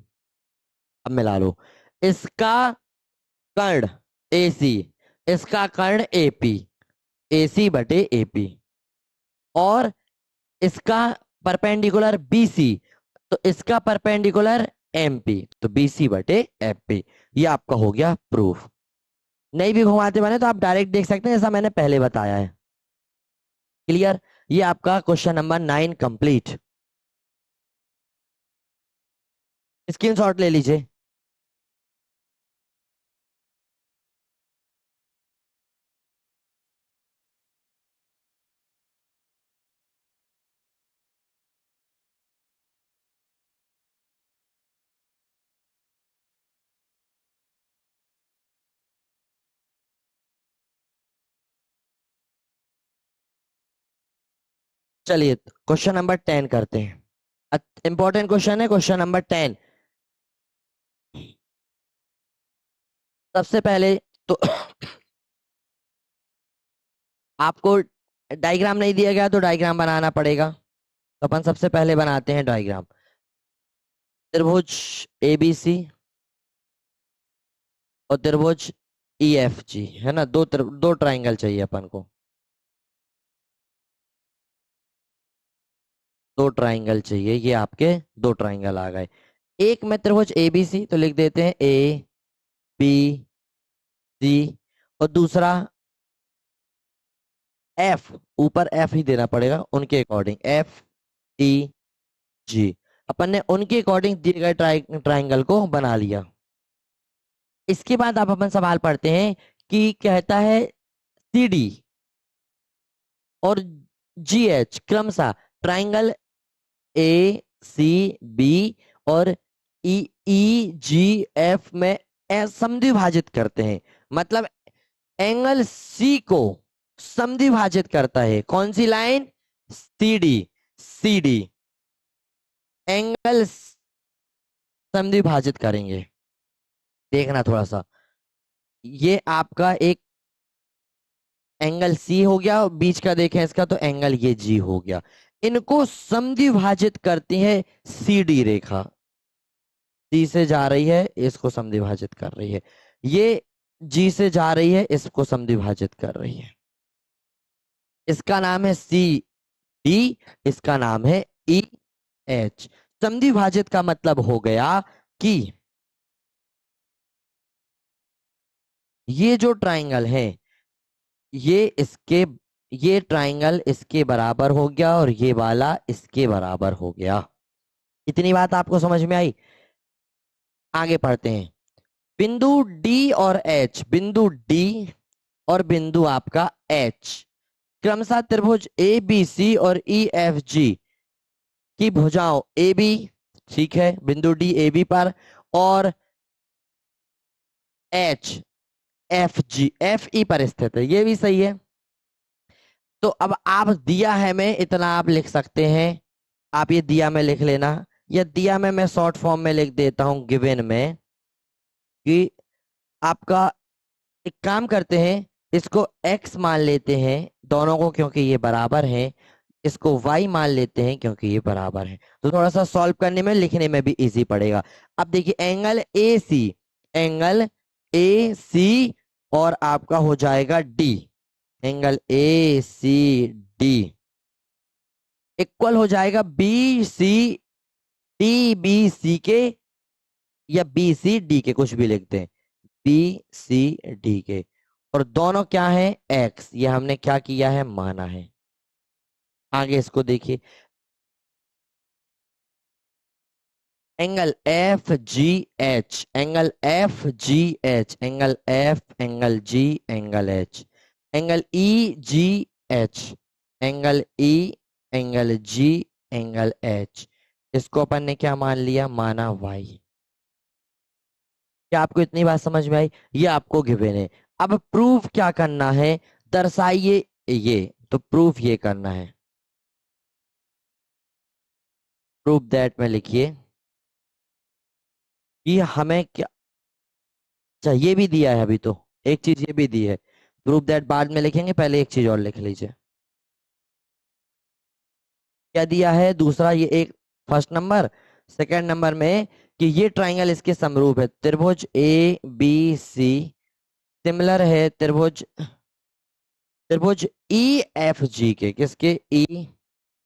अब मिला लो। इसका कर्ण एसी, इसका कर्ण एपी, एसी बटे एपी, और इसका परपेंडिकुलर बीसी, तो इसका परपेंडिकुलर एमपी, तो बीसी बटे एमपी। ये आपका हो गया प्रूफ। नहीं भी घुमाते बने तो आप डायरेक्ट देख सकते हैं, जैसा मैंने पहले बताया है, क्लियर। ये आपका क्वेश्चन नंबर 9 कंप्लीट। स्क्रीनशॉट ले लीजिए। चलिए क्वेश्चन नंबर 10 करते हैं, इंपॉर्टेंट क्वेश्चन है क्वेश्चन नंबर 10। सबसे पहले तो आपको डायग्राम नहीं दिया गया तो डायग्राम बनाना पड़ेगा, तो अपन सबसे पहले बनाते हैं डायग्राम। त्रिभुज एबीसी और त्रिभुज ईएफजी, है ना, दो ट्राइंगल चाहिए अपन को, दो ट्राइंगल चाहिए, ये आपके दो ट्राइंगल आ गए। एक में त्रिभुज एबीसी, तो लिख देते हैं ए बी सी, और दूसरा एफ, ऊपर एफ ही देना पड़ेगा उनके अकॉर्डिंग, एफ टी जी। अपन ने उनके अकॉर्डिंग दिए गए ट्राइंगल को बना लिया। इसके बाद आप अपन सवाल पढ़ते हैं कि कहता है सी डी और जी एच क्रमशः ट्राइंगल ए सी बी और ई ई जी एफ में समद्विभाजित करते हैं। मतलब एंगल सी को समद्विभाजित करता है कौन सी line, C D, C D angle समद्विभाजित करेंगे। देखना थोड़ा सा, ये आपका एक एंगल सी हो गया, और बीच का देखें इसका तो एंगल ये जी हो गया। इनको समद्विभाजित करती है सी डी रेखा, सी से जा रही है इसको समद्विभाजित कर रही है, ये जी से जा रही है इसको समद्विभाजित कर रही है। इसका नाम है सी डी, इसका नाम है ई एच। समद्विभाजित का मतलब हो गया कि ये जो ट्राइंगल है ये इसके, ये ट्राइंगल इसके बराबर हो गया और ये वाला इसके बराबर हो गया। इतनी बात आपको समझ में आई? आगे पढ़ते हैं। बिंदु डी और एच, बिंदु डी और बिंदु आपका एच क्रमशः त्रिभुज ए बी सी और ई एफ जी की भुजाओं ए बी, ठीक है, बिंदु डी ए बी पर, और एच एफ जी एफ ई पर स्थित है, ये भी सही है। तो अब आप दिया है में इतना आप लिख सकते हैं, आप ये दिया में लिख लेना, या दिया में मैं शॉर्ट फॉर्म में लिख देता हूं गिवन में, कि आपका एक काम करते हैं, इसको x मान लेते हैं दोनों को क्योंकि ये बराबर है, इसको y मान लेते हैं क्योंकि ये बराबर है, तो थोड़ा सा सॉल्व करने में लिखने में भी इजी पड़ेगा। अब देखिए angle A C, angle A सी और आपका हो जाएगा D, angle A C D equal हो जाएगा B C D B C के, या बी सी डी के, कुछ भी लिखते हैं, बी सी डी के, और दोनों क्या है एक्स, ये हमने क्या किया है माना है। आगे इसको देखिए, angle F G H, angle F G H, angle F, angle G, angle H, angle E जी H, angle E, angle G, angle H, इसको अपन ने क्या मान लिया, माना वाई। क्या आपको इतनी बात समझ में आई? ये आपको गिवन है। अब प्रूफ क्या करना है, दर्शाइए ये, तो प्रूफ ये करना है, प्रूफ दैट में लिखिए कि हमें क्या, अच्छा ये भी दिया है अभी, तो एक चीज ये भी दी है, प्रूफ दैट बाद में लिखेंगे, पहले एक चीज और लिख लीजिए। क्या दिया है दूसरा, ये एक फर्स्ट नंबर, सेकंड नंबर में कि ये ट्राइंगल इसके समरूप है, त्रिभुज ए बी सी सिमिलर है त्रिभुज, त्रिभुज ई एफ जी के, किसके, ई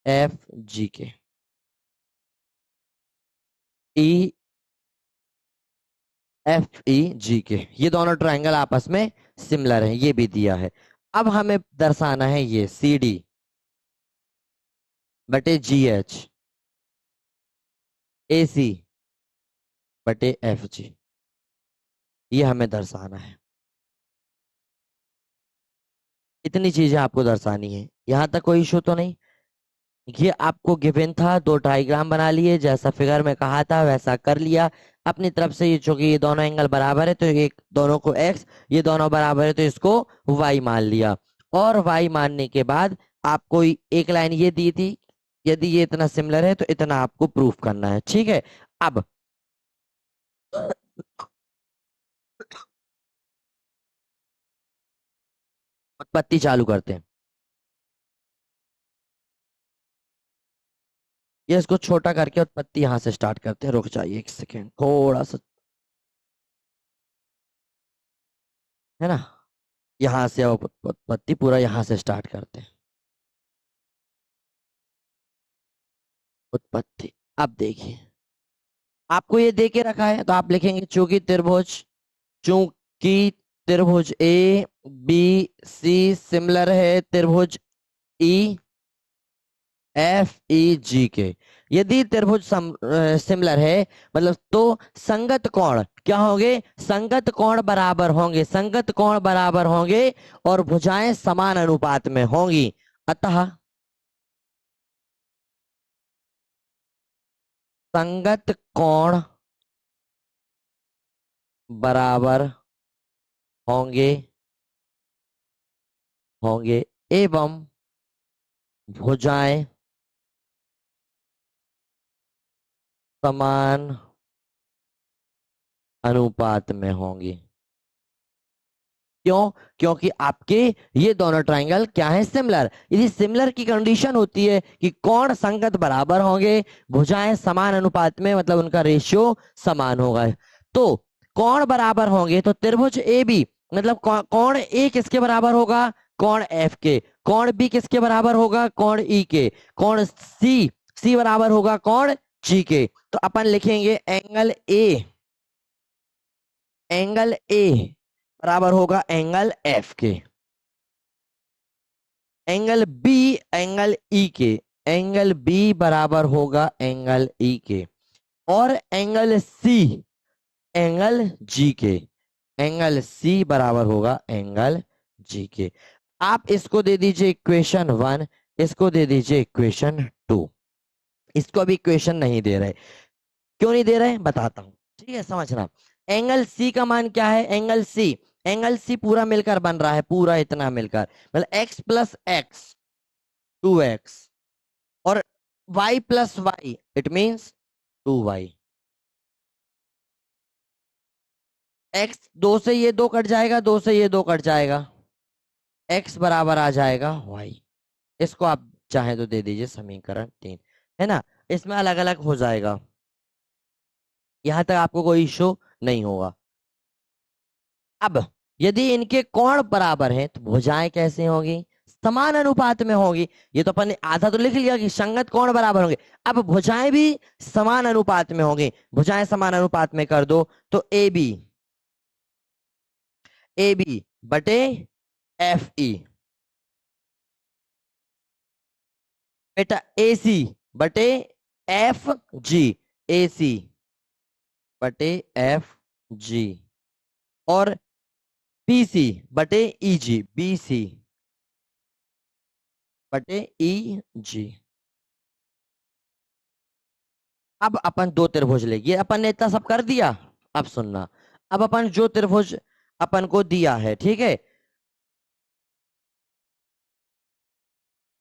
एफ जी के, ई एफ ई जी के, ये दोनों ट्राइंगल आपस में सिमिलर हैं, ये भी दिया है। अब हमें दर्शाना है ये सी डी बटे जी एच, ए सी बटे एफ जी, ये हमें दर्शाना है। इतनी चीजें आपको दर्शानी है, यहां तक कोई इशू तो नहीं? ये आपको गिवन था, दो डायग्राम बना लिए, जैसा फिगर में कहा था वैसा कर लिया अपनी तरफ से। ये चूंकि ये दोनों एंगल बराबर है तो एक दोनों को x, ये दोनों बराबर है तो इसको y मान लिया, और y मानने के बाद आपको एक लाइन ये दी थी, यदि ये इतना सिमिलर है तो इतना आपको प्रूफ करना है, ठीक है। अब उत्पत्ति चालू करते हैं, ये इसको छोटा करके उत्पत्ति यहां से स्टार्ट करते हैं, रुक जाइए एक सेकेंड थोड़ा सा, है ना, यहां से अब उत्पत्ति पूरा यहां से स्टार्ट करते हैं उत्पत्ति। अब देखिए आपको ये दे के रखा है तो आप लिखेंगे चूंकि त्रिभुज ए बी सी सिमिलर है त्रिभुज ई एफ ई जी के, यदि त्रिभुज सिमिलर है मतलब तो संगत कोण क्या होंगे, संगत कोण बराबर होंगे, संगत कोण बराबर होंगे और भुजाएं समान अनुपात में होंगी, अतः संगत कोण बराबर होंगे होंगे एवं भुजाएं समान अनुपात में होंगी। क्यों? क्योंकि आपके ये दोनों ट्राइंगल क्या है, सिमिलर। यदि सिमिलर की कंडीशन होती है कि कोण संगत बराबर होंगे, भुजाएं समान अनुपात में, मतलब उनका रेशियो समान होगा, तो कोण बराबर होंगे तो त्रिभुज ए बी मतलब कोण ए किसके बराबर होगा, कोण एफ के, कोण बी किसके बराबर होगा, कोण ई के, कोण सी सी बराबर होगा कोण जी के। तो अपन लिखेंगे एंगल ए बराबर होगा एंगल एफ के, एंगल बी एंगल ई के, एंगल बी बराबर होगा एंगल ई के, और एंगल सी एंगल जी के, एंगल सी बराबर होगा एंगल जी के। आप इसको दे दीजिए इक्वेशन 1, इसको दे दीजिए इक्वेशन 2। इसको अभी इक्वेशन नहीं दे रहे, क्यों नहीं दे रहे बताता हूं, ठीक है समझना। एंगल सी का मान क्या है, एंगल सी पूरा मिलकर बन रहा है, पूरा इतना मिलकर, मतलब एक्स प्लस एक्स 2x, और y plus why it means 2y। X, दो से ये दो कट जाएगा, दो से ये दो कट जाएगा, x बराबर आ जाएगा y। इसको आप चाहे तो दे दीजिए समीकरण 3, है ना। इसमें अलग अलग हो जाएगा, यहां तक आपको कोई इश्यू नहीं होगा। अब यदि इनके कोण बराबर हैं तो भुजाएं कैसे होगी, समान अनुपात में होगी। ये तो अपन ने आधा तो लिख लिया कि संगत कोण बराबर होंगे, अब भुजाएं भी समान अनुपात में होंगी। भुजाएं समान अनुपात में कर दो तो ए बी बटे एफ ई, बेटा ए सी बटे एफ जी, ए सी बटे एफ जी, और बी सी बटे ई जी, बी सी बटे ई जी। अब अपन दो त्रिभुज लेंगे, अपन ने इतना सब कर दिया। अब सुनना, अब अपन जो त्रिभुज अपन को दिया है, ठीक है,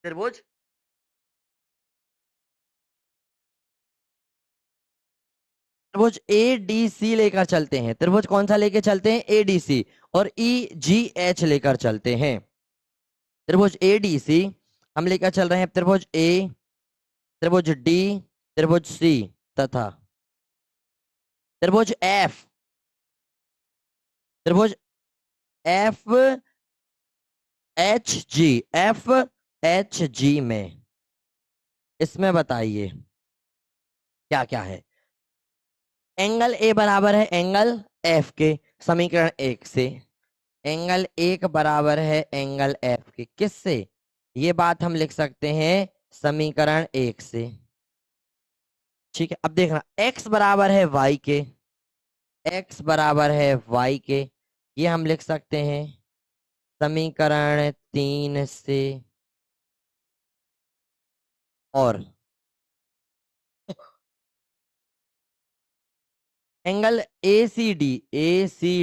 त्रिभुज त्रिभुज ए डी सी लेकर चलते हैं। त्रिभुज कौन सा लेकर चलते हैं, ए डी सी, और ई जी एच लेकर चलते हैं। त्रिभुज ए डी सी हम लेकर चल रहे हैं, त्रिभुज ए, त्रिभुज डी, त्रिभुज सी, तथा त्रिभुज एफ, त्रिभुज F H G, F H जी में, इसमें बताइए क्या क्या है। एंगल ए बराबर है एंगल एफ के, समीकरण 1 से। एंगल एक बराबर है एंगल एफ के, किससे, ये बात हम लिख सकते हैं समीकरण 1 से, ठीक है। अब देखना, x बराबर है y के, x बराबर है y के, ये हम लिख सकते हैं समीकरण 3 से। और एंगल ए सी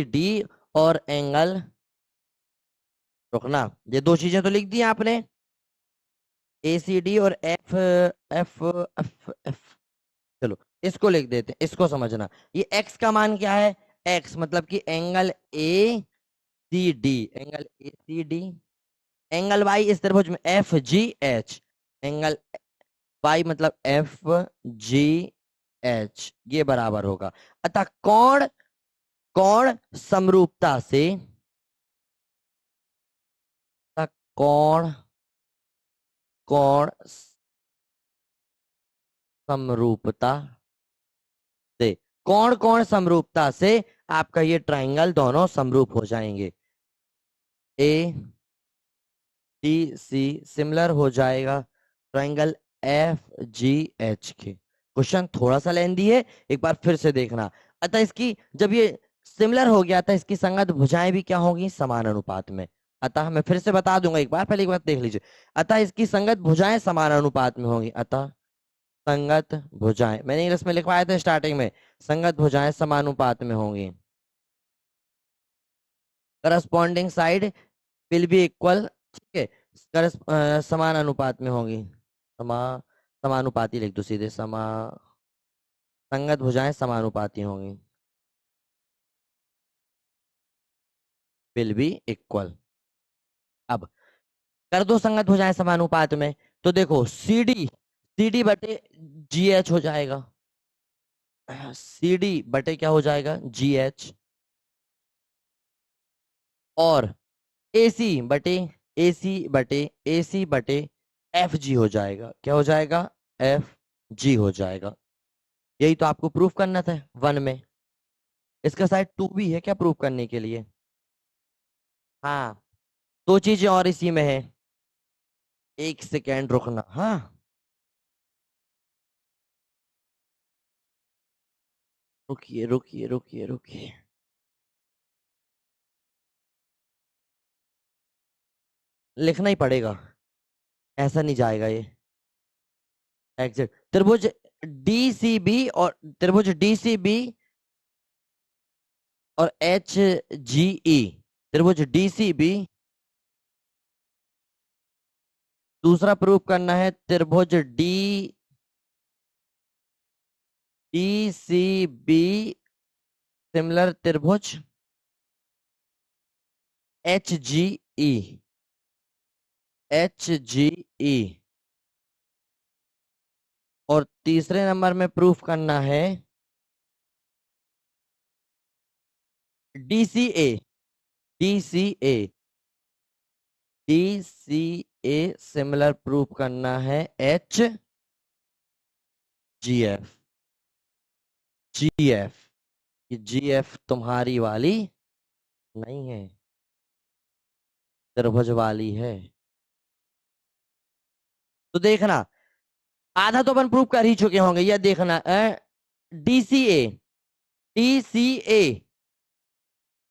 डी और एंगल, रुकना, ये दो चीजें तो लिख दी आपने, ए सी डी और एफ एफ एफ एफ, चलो इसको लिख देते हैं, इसको समझना। ये x का मान क्या है, x मतलब कि angle A C D, angle A C D, angle y इस त्रिभुज में F G H, angle y मतलब एफ जी एच, ये बराबर होगा। अतः कोण, कोण समरूपता से, अतः कोण, कोण समरूपता से, कोण कोण समरूपता से आपका ये ट्राइंगल दोनों समरूप हो जाएंगे। ए डी सी सिमिलर हो जाएगा ट्राइंगल एफ जी एच के। क्वेश्चन थोड़ा सा लेंदी है, एक बार फिर से देखना। अतः इसकी जब ये सिमिलर हो गया था, इसकी संगत भुजाएं भी क्या होंगी, समान अनुपात में। अतः मैं फिर से बता दूंगा, एक बार पहले एक बार देख लीजिए। अतः इसकी संगत भुजाएं समान अनुपात में होंगी, अतः संगत भुजाएं, मैंने इंग्लिश में लिखवाया था स्टार्टिंग में, संगत भुजाएं समानुपात में होंगी। Corresponding side will be equal, ठीक है, समान अनुपात में होंगी, समानुपाती लिख दो सीधे, संगत भुजाएं समानुपाती होंगी, विल बी इक्वल। अब कर दो संगत भुजाएं समानुपात में, तो देखो सी डी बटे जी एच हो जाएगा, सी डी बटे क्या हो जाएगा, जी एच, और एसी बटे एसी बटे एफ जी हो जाएगा, क्या हो जाएगा, एफ जी हो जाएगा। यही तो आपको प्रूफ करना था 1 में, इसका साइड 2 भी है क्या प्रूफ करने के लिए। हाँ, दो चीजें और इसी में है, एक सेकेंड रुकना, हाँ रुकिए रुकिए रुकिए रुकिए, लिखना ही पड़ेगा, ऐसा नहीं जाएगा ये। एग्जैक्ट त्रिभुज डीसीबी और त्रिभुज डीसीबी और एच जी ई, त्रिभुज डीसीबी। दूसरा प्रूफ करना है त्रिभुज डी डीसीबी सिमिलर त्रिभुज एच जी ई, एच जी ई। और तीसरे नंबर में प्रूफ करना है DCA, DCA, DCA similar proof करना है एच जी एफ, जी एफ। ये जी एफ तुम्हारी वाली नहीं है, त्रिभुज वाली है। तो देखना, आधा तो अपन प्रूव कर ही चुके होंगे, ये देखना डीसीए, डीसीए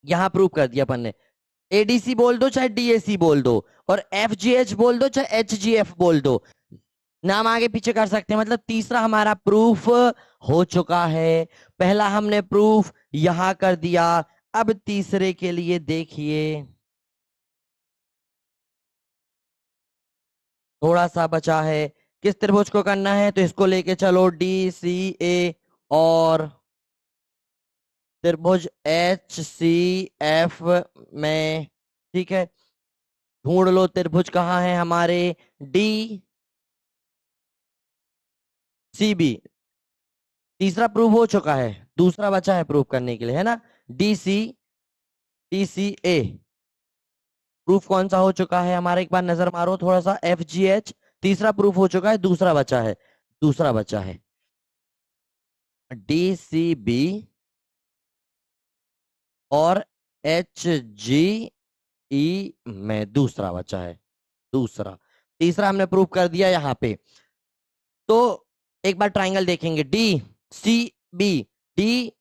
यहां प्रूव कर दिया अपन ने। एडीसी बोल दो चाहे डीएसी बोल दो, और एफजीएच बोल दो चाहे एचजीएफ बोल दो, नाम आगे पीछे कर सकते हैं। मतलब तीसरा हमारा प्रूफ हो चुका है। पहला हमने प्रूफ यहां कर दिया, अब तीसरे के लिए देखिए थोड़ा सा बचा है। किस त्रिभुज को करना है, तो इसको लेके चलो डी सी ए और त्रिभुज एच सी एफ में। ठीक है, ढूंढ लो त्रिभुज कहाँ है हमारे, डी सी बी। तीसरा प्रूफ हो चुका है, दूसरा बचा है प्रूफ करने के लिए, है ना। डी सी, डी सी ए प्रूफ कौन सा हो चुका है हमारा, एक बार नजर मारो थोड़ा सा। एफ जी एच तीसरा प्रूफ हो चुका है, दूसरा बचा है, दूसरा बचा है डी सी बी और एच जी ई में दूसरा बचा है, दूसरा। तीसरा हमने प्रूफ कर दिया यहाँ पे। तो एक बार ट्राइंगल देखेंगे, D C B, D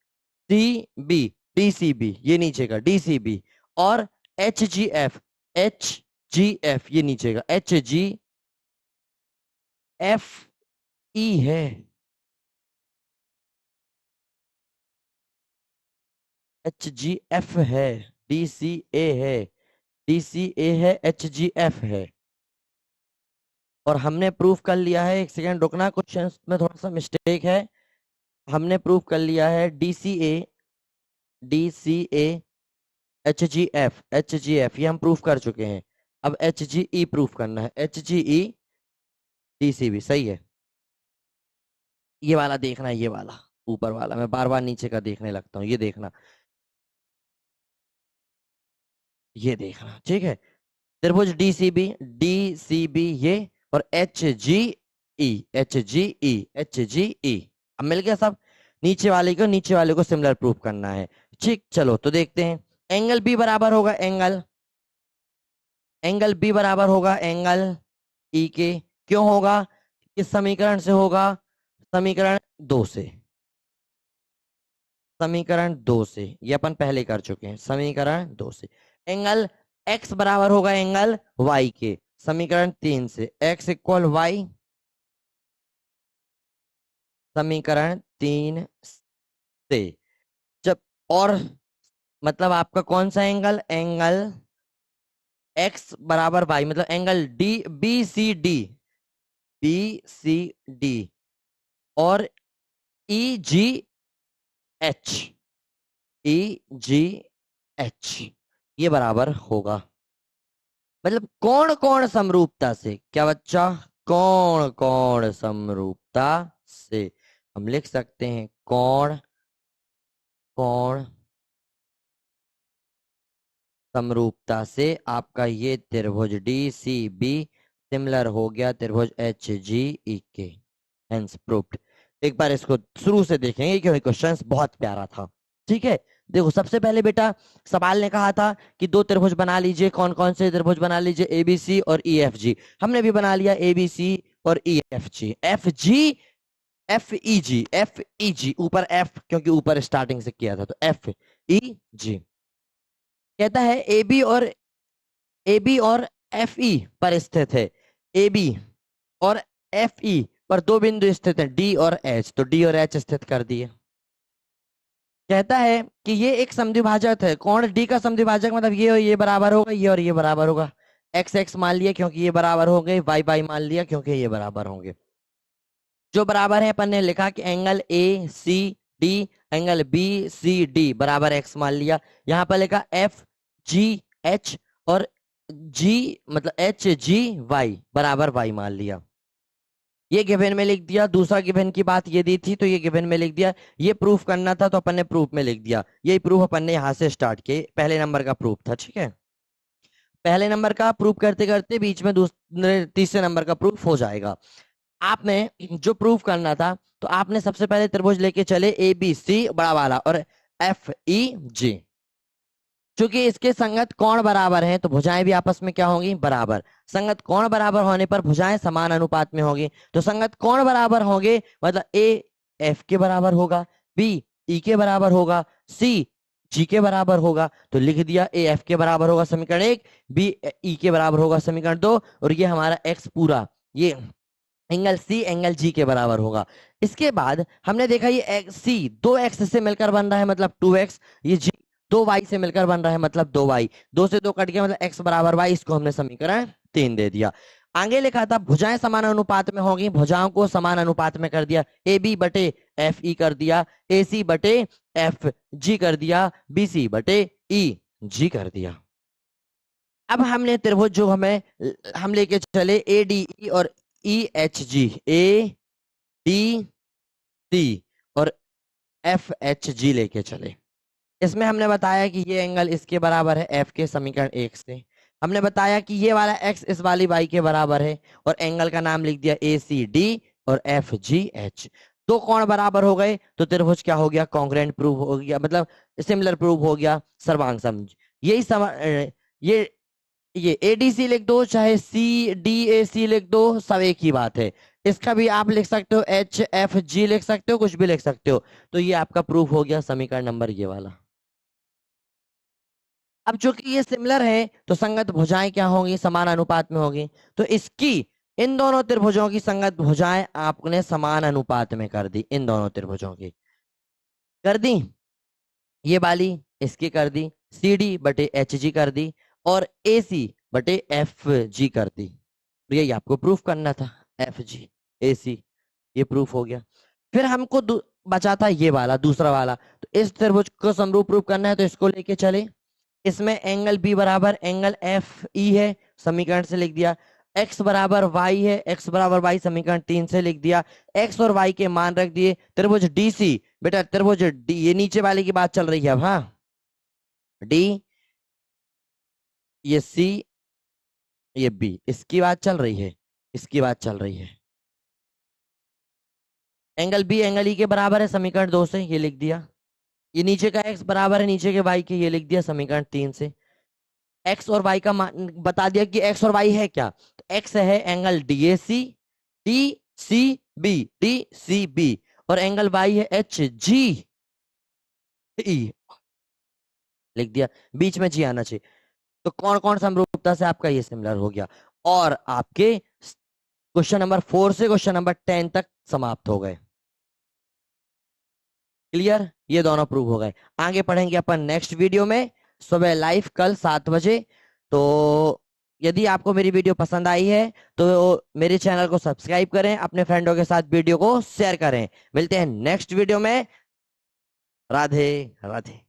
C B, D C B ये नीचे का डी सी बी, और H G F, H G F ये नीचे का एच जी एफ ई है, एच जी एफ है, डी सी ए है, डी सी ए है, एच जी एफ है। और हमने प्रूफ कर लिया है, एक सेकेंड रुकना, क्वेश्चन में थोड़ा सा मिस्टेक है। हमने प्रूफ कर लिया है D C A, D C A, H G F, H G F ये हम प्रूफ कर चुके हैं। अब एच जी ई प्रूफ करना है, H G E D C B, सही है। ये वाला देखना है, ये वाला ऊपर वाला, मैं बार बार नीचे का देखने लगता हूँ, ये देखना, ये देखना, ठीक है। त्रिभुज डीसीबी, डीसीबी ये, और एच जी ई, एच जी ई, एच जी ई। अब मिल गया सब। नीचे वाले को, नीचे वाले को सिमिलर प्रूफ करना है। ठीक, चलो तो देखते हैं। एंगल बी बराबर होगा एंगल, एंगल बी बराबर होगा एंगल ई के। क्यों होगा, किस समीकरण से होगा, समीकरण 2 से, समीकरण 2 से, ये अपन पहले कर चुके हैं, समीकरण 2 से। एंगल एक्स बराबर होगा एंगल वाई के, समीकरण 3 से, एक्स इक्वल वाई, समीकरण 3 से। जब और मतलब आपका कौन सा एंगल, एंगल एक्स बराबर वाई, मतलब angle D B C D, B C D और ई जी एच, ई जी एच ये बराबर होगा। मतलब कौन कौन समरूपता से, क्या बच्चा, कौन कौन समरूपता से हम लिख सकते हैं, कौन कौन समरूपता से आपका ये त्रिभुज डी सी बी सिमिलर हो गया त्रिभुज एच जी ई के, हेंस प्रूव्ड। एक बार इसको शुरू से देखेंगे क्योंकि क्वेश्चन बहुत प्यारा था। ठीक है, देखो सबसे पहले बेटा सवाल ने कहा था कि दो त्रिभुज बना लीजिए, कौन कौन से त्रिभुज बना लीजिए, एबीसी और ई एफ जी। हमने भी बना लिया एबीसी और E F G. F G F E G ऊपर F, क्योंकि ऊपर स्टार्टिंग से किया था, तो FEG कहता है AB और FE पर स्थित है। AB और FE पर दो बिंदु स्थित हैं, D और H, तो D और H स्थित कर दिए। कहता है कि ये एक समद्विभाजक है। कौन? D का समद्विभाजक, मतलब ये और ये बराबर होगा, ये और ये बराबर होगा। X X मान लिया क्योंकि ये बराबर होंगे, Y Y मान लिया क्योंकि ये बराबर होंगे। जो बराबर है अपन ने लिखा कि एंगल ACD, एंगल BCD बराबर X मान लिया। यहाँ पर लिखा FGH और G मतलब HGY बराबर Y मान लिया। ये गिवन में लिख दिया। दूसरा गिवन की बात ये दी थी तो ये गिवन में लिख दिया। ये प्रूफ करना था तो अपन ने प्रूफ में लिख दिया। यही प्रूफ अपन ने यहाँ से स्टार्ट किए, पहले नंबर का प्रूफ था, ठीक है। पहले नंबर का प्रूफ करते करते बीच में दूसरे तीसरे नंबर का प्रूफ हो जाएगा। आपने जो प्रूफ करना था तो आपने सबसे पहले त्रिभुज लेके चले ABC बड़ा वाला और FEG। चूंकि इसके संगत कोण बराबर हैं तो भुजाएं भी आपस में क्या होंगी? बराबर। संगत कोण बराबर होने पर भुजाएं समान अनुपात में होगी। तो संगत कोण बराबर होंगे मतलब A F के बराबर होगा, B E के बराबर होगा, C G के बराबर होगा। तो लिख दिया A F के बराबर होगा समीकरण 1, B E के बराबर होगा समीकरण 2, और ये हमारा X पूरा ये एंगल C एंगल G के बराबर होगा। इसके बाद हमने देखा ये C 2x से मिलकर बन रहा है मतलब 2x, ये G 2y से मिलकर बन रहा है मतलब 2y, 2 से 2 कट गया मतलब x बराबर y। इसको हमने समीकरण 3 दे दिया। आगे लिखा था भुजाएं समान अनुपात में होगी, भुजाओं को समान अनुपात में कर दिया। AB बटे FE कर दिया, AC बटे FG कर दिया, BC बटे EG कर दिया। अब हमने त्रिभुज जो हम लेके चले ADE और EHG, ADC और FHG लेके चले। इसमें हमने बताया कि ये एंगल इसके बराबर है F के, समीकरण 1 से। हमने बताया कि ये वाला X इस वाली Y के बराबर है और एंगल का नाम लिख दिया ACD और FGH। दो कोण बराबर हो गए तो त्रिभुज क्या हो गया? कॉन्ग्रुएंट प्रूव हो गया, मतलब सिमिलर प्रूव हो गया, सर्वांग समझ। यही ये ADC लिख दो चाहे CDAC लिख दो, सब एक ही बात है। इसका भी आप लिख सकते हो HFG लिख सकते हो, कुछ भी लिख सकते हो। तो ये आपका प्रूफ हो गया समीकरण नंबर ये वाला। अब चूंकि ये सिमिलर है तो संगत भुजाएं क्या होंगी? समान अनुपात में होगी। तो इसकी इन दोनों त्रिभुजों की संगत भुजाएं आपने समान अनुपात में कर दी। इन दोनों त्रिभुजों की कर दी, ये वाली इसकी कर दी, CD बटे HG कर दी और AC बटे FG कर दी। यही आपको प्रूफ करना था, FG AC, ये प्रूफ हो गया। फिर हमको बचा था ये वाला दूसरा वाला। तो इस त्रिभुज को समरूप प्रूफ करना है तो इसको लेके चले। इसमें एंगल B बराबर एंगल FE है, समीकरण से लिख दिया। X बराबर Y है, X बराबर Y समीकरण 3 से लिख दिया। X और Y के मान रख दिए। त्रिभुज DC, बेटा त्रिभुज D, ये नीचे वाले की बात चल रही है अब, हाँ D, ये C, ये B, इसकी बात चल रही है, इसकी बात चल रही है। एंगल B एंगल E के बराबर है समीकरण 2 से, ये लिख दिया। ये नीचे का X बराबर है नीचे के Y के, ये लिख दिया समीकरण 3 से। X और Y का मान बता दिया कि X और Y है क्या? तो X है एंगल DAC DCB DCB और एंगल Y है HGE, लिख दिया, बीच में G आना चाहिए। तो कौन कौन समरूपता से आपका ये सिमिलर हो गया और आपके क्वेश्चन नंबर 4 से क्वेश्चन नंबर 10 तक समाप्त हो गए। क्लियर? ये दोनों प्रूव हो गए। आगे पढ़ेंगे अपन नेक्स्ट वीडियो में सुबह लाइव कल 7 बजे। तो यदि आपको मेरी वीडियो पसंद आई है तो मेरे चैनल को सब्सक्राइब करें, अपने फ्रेंडों के साथ वीडियो को शेयर करें। मिलते हैं नेक्स्ट वीडियो में। राधे राधे।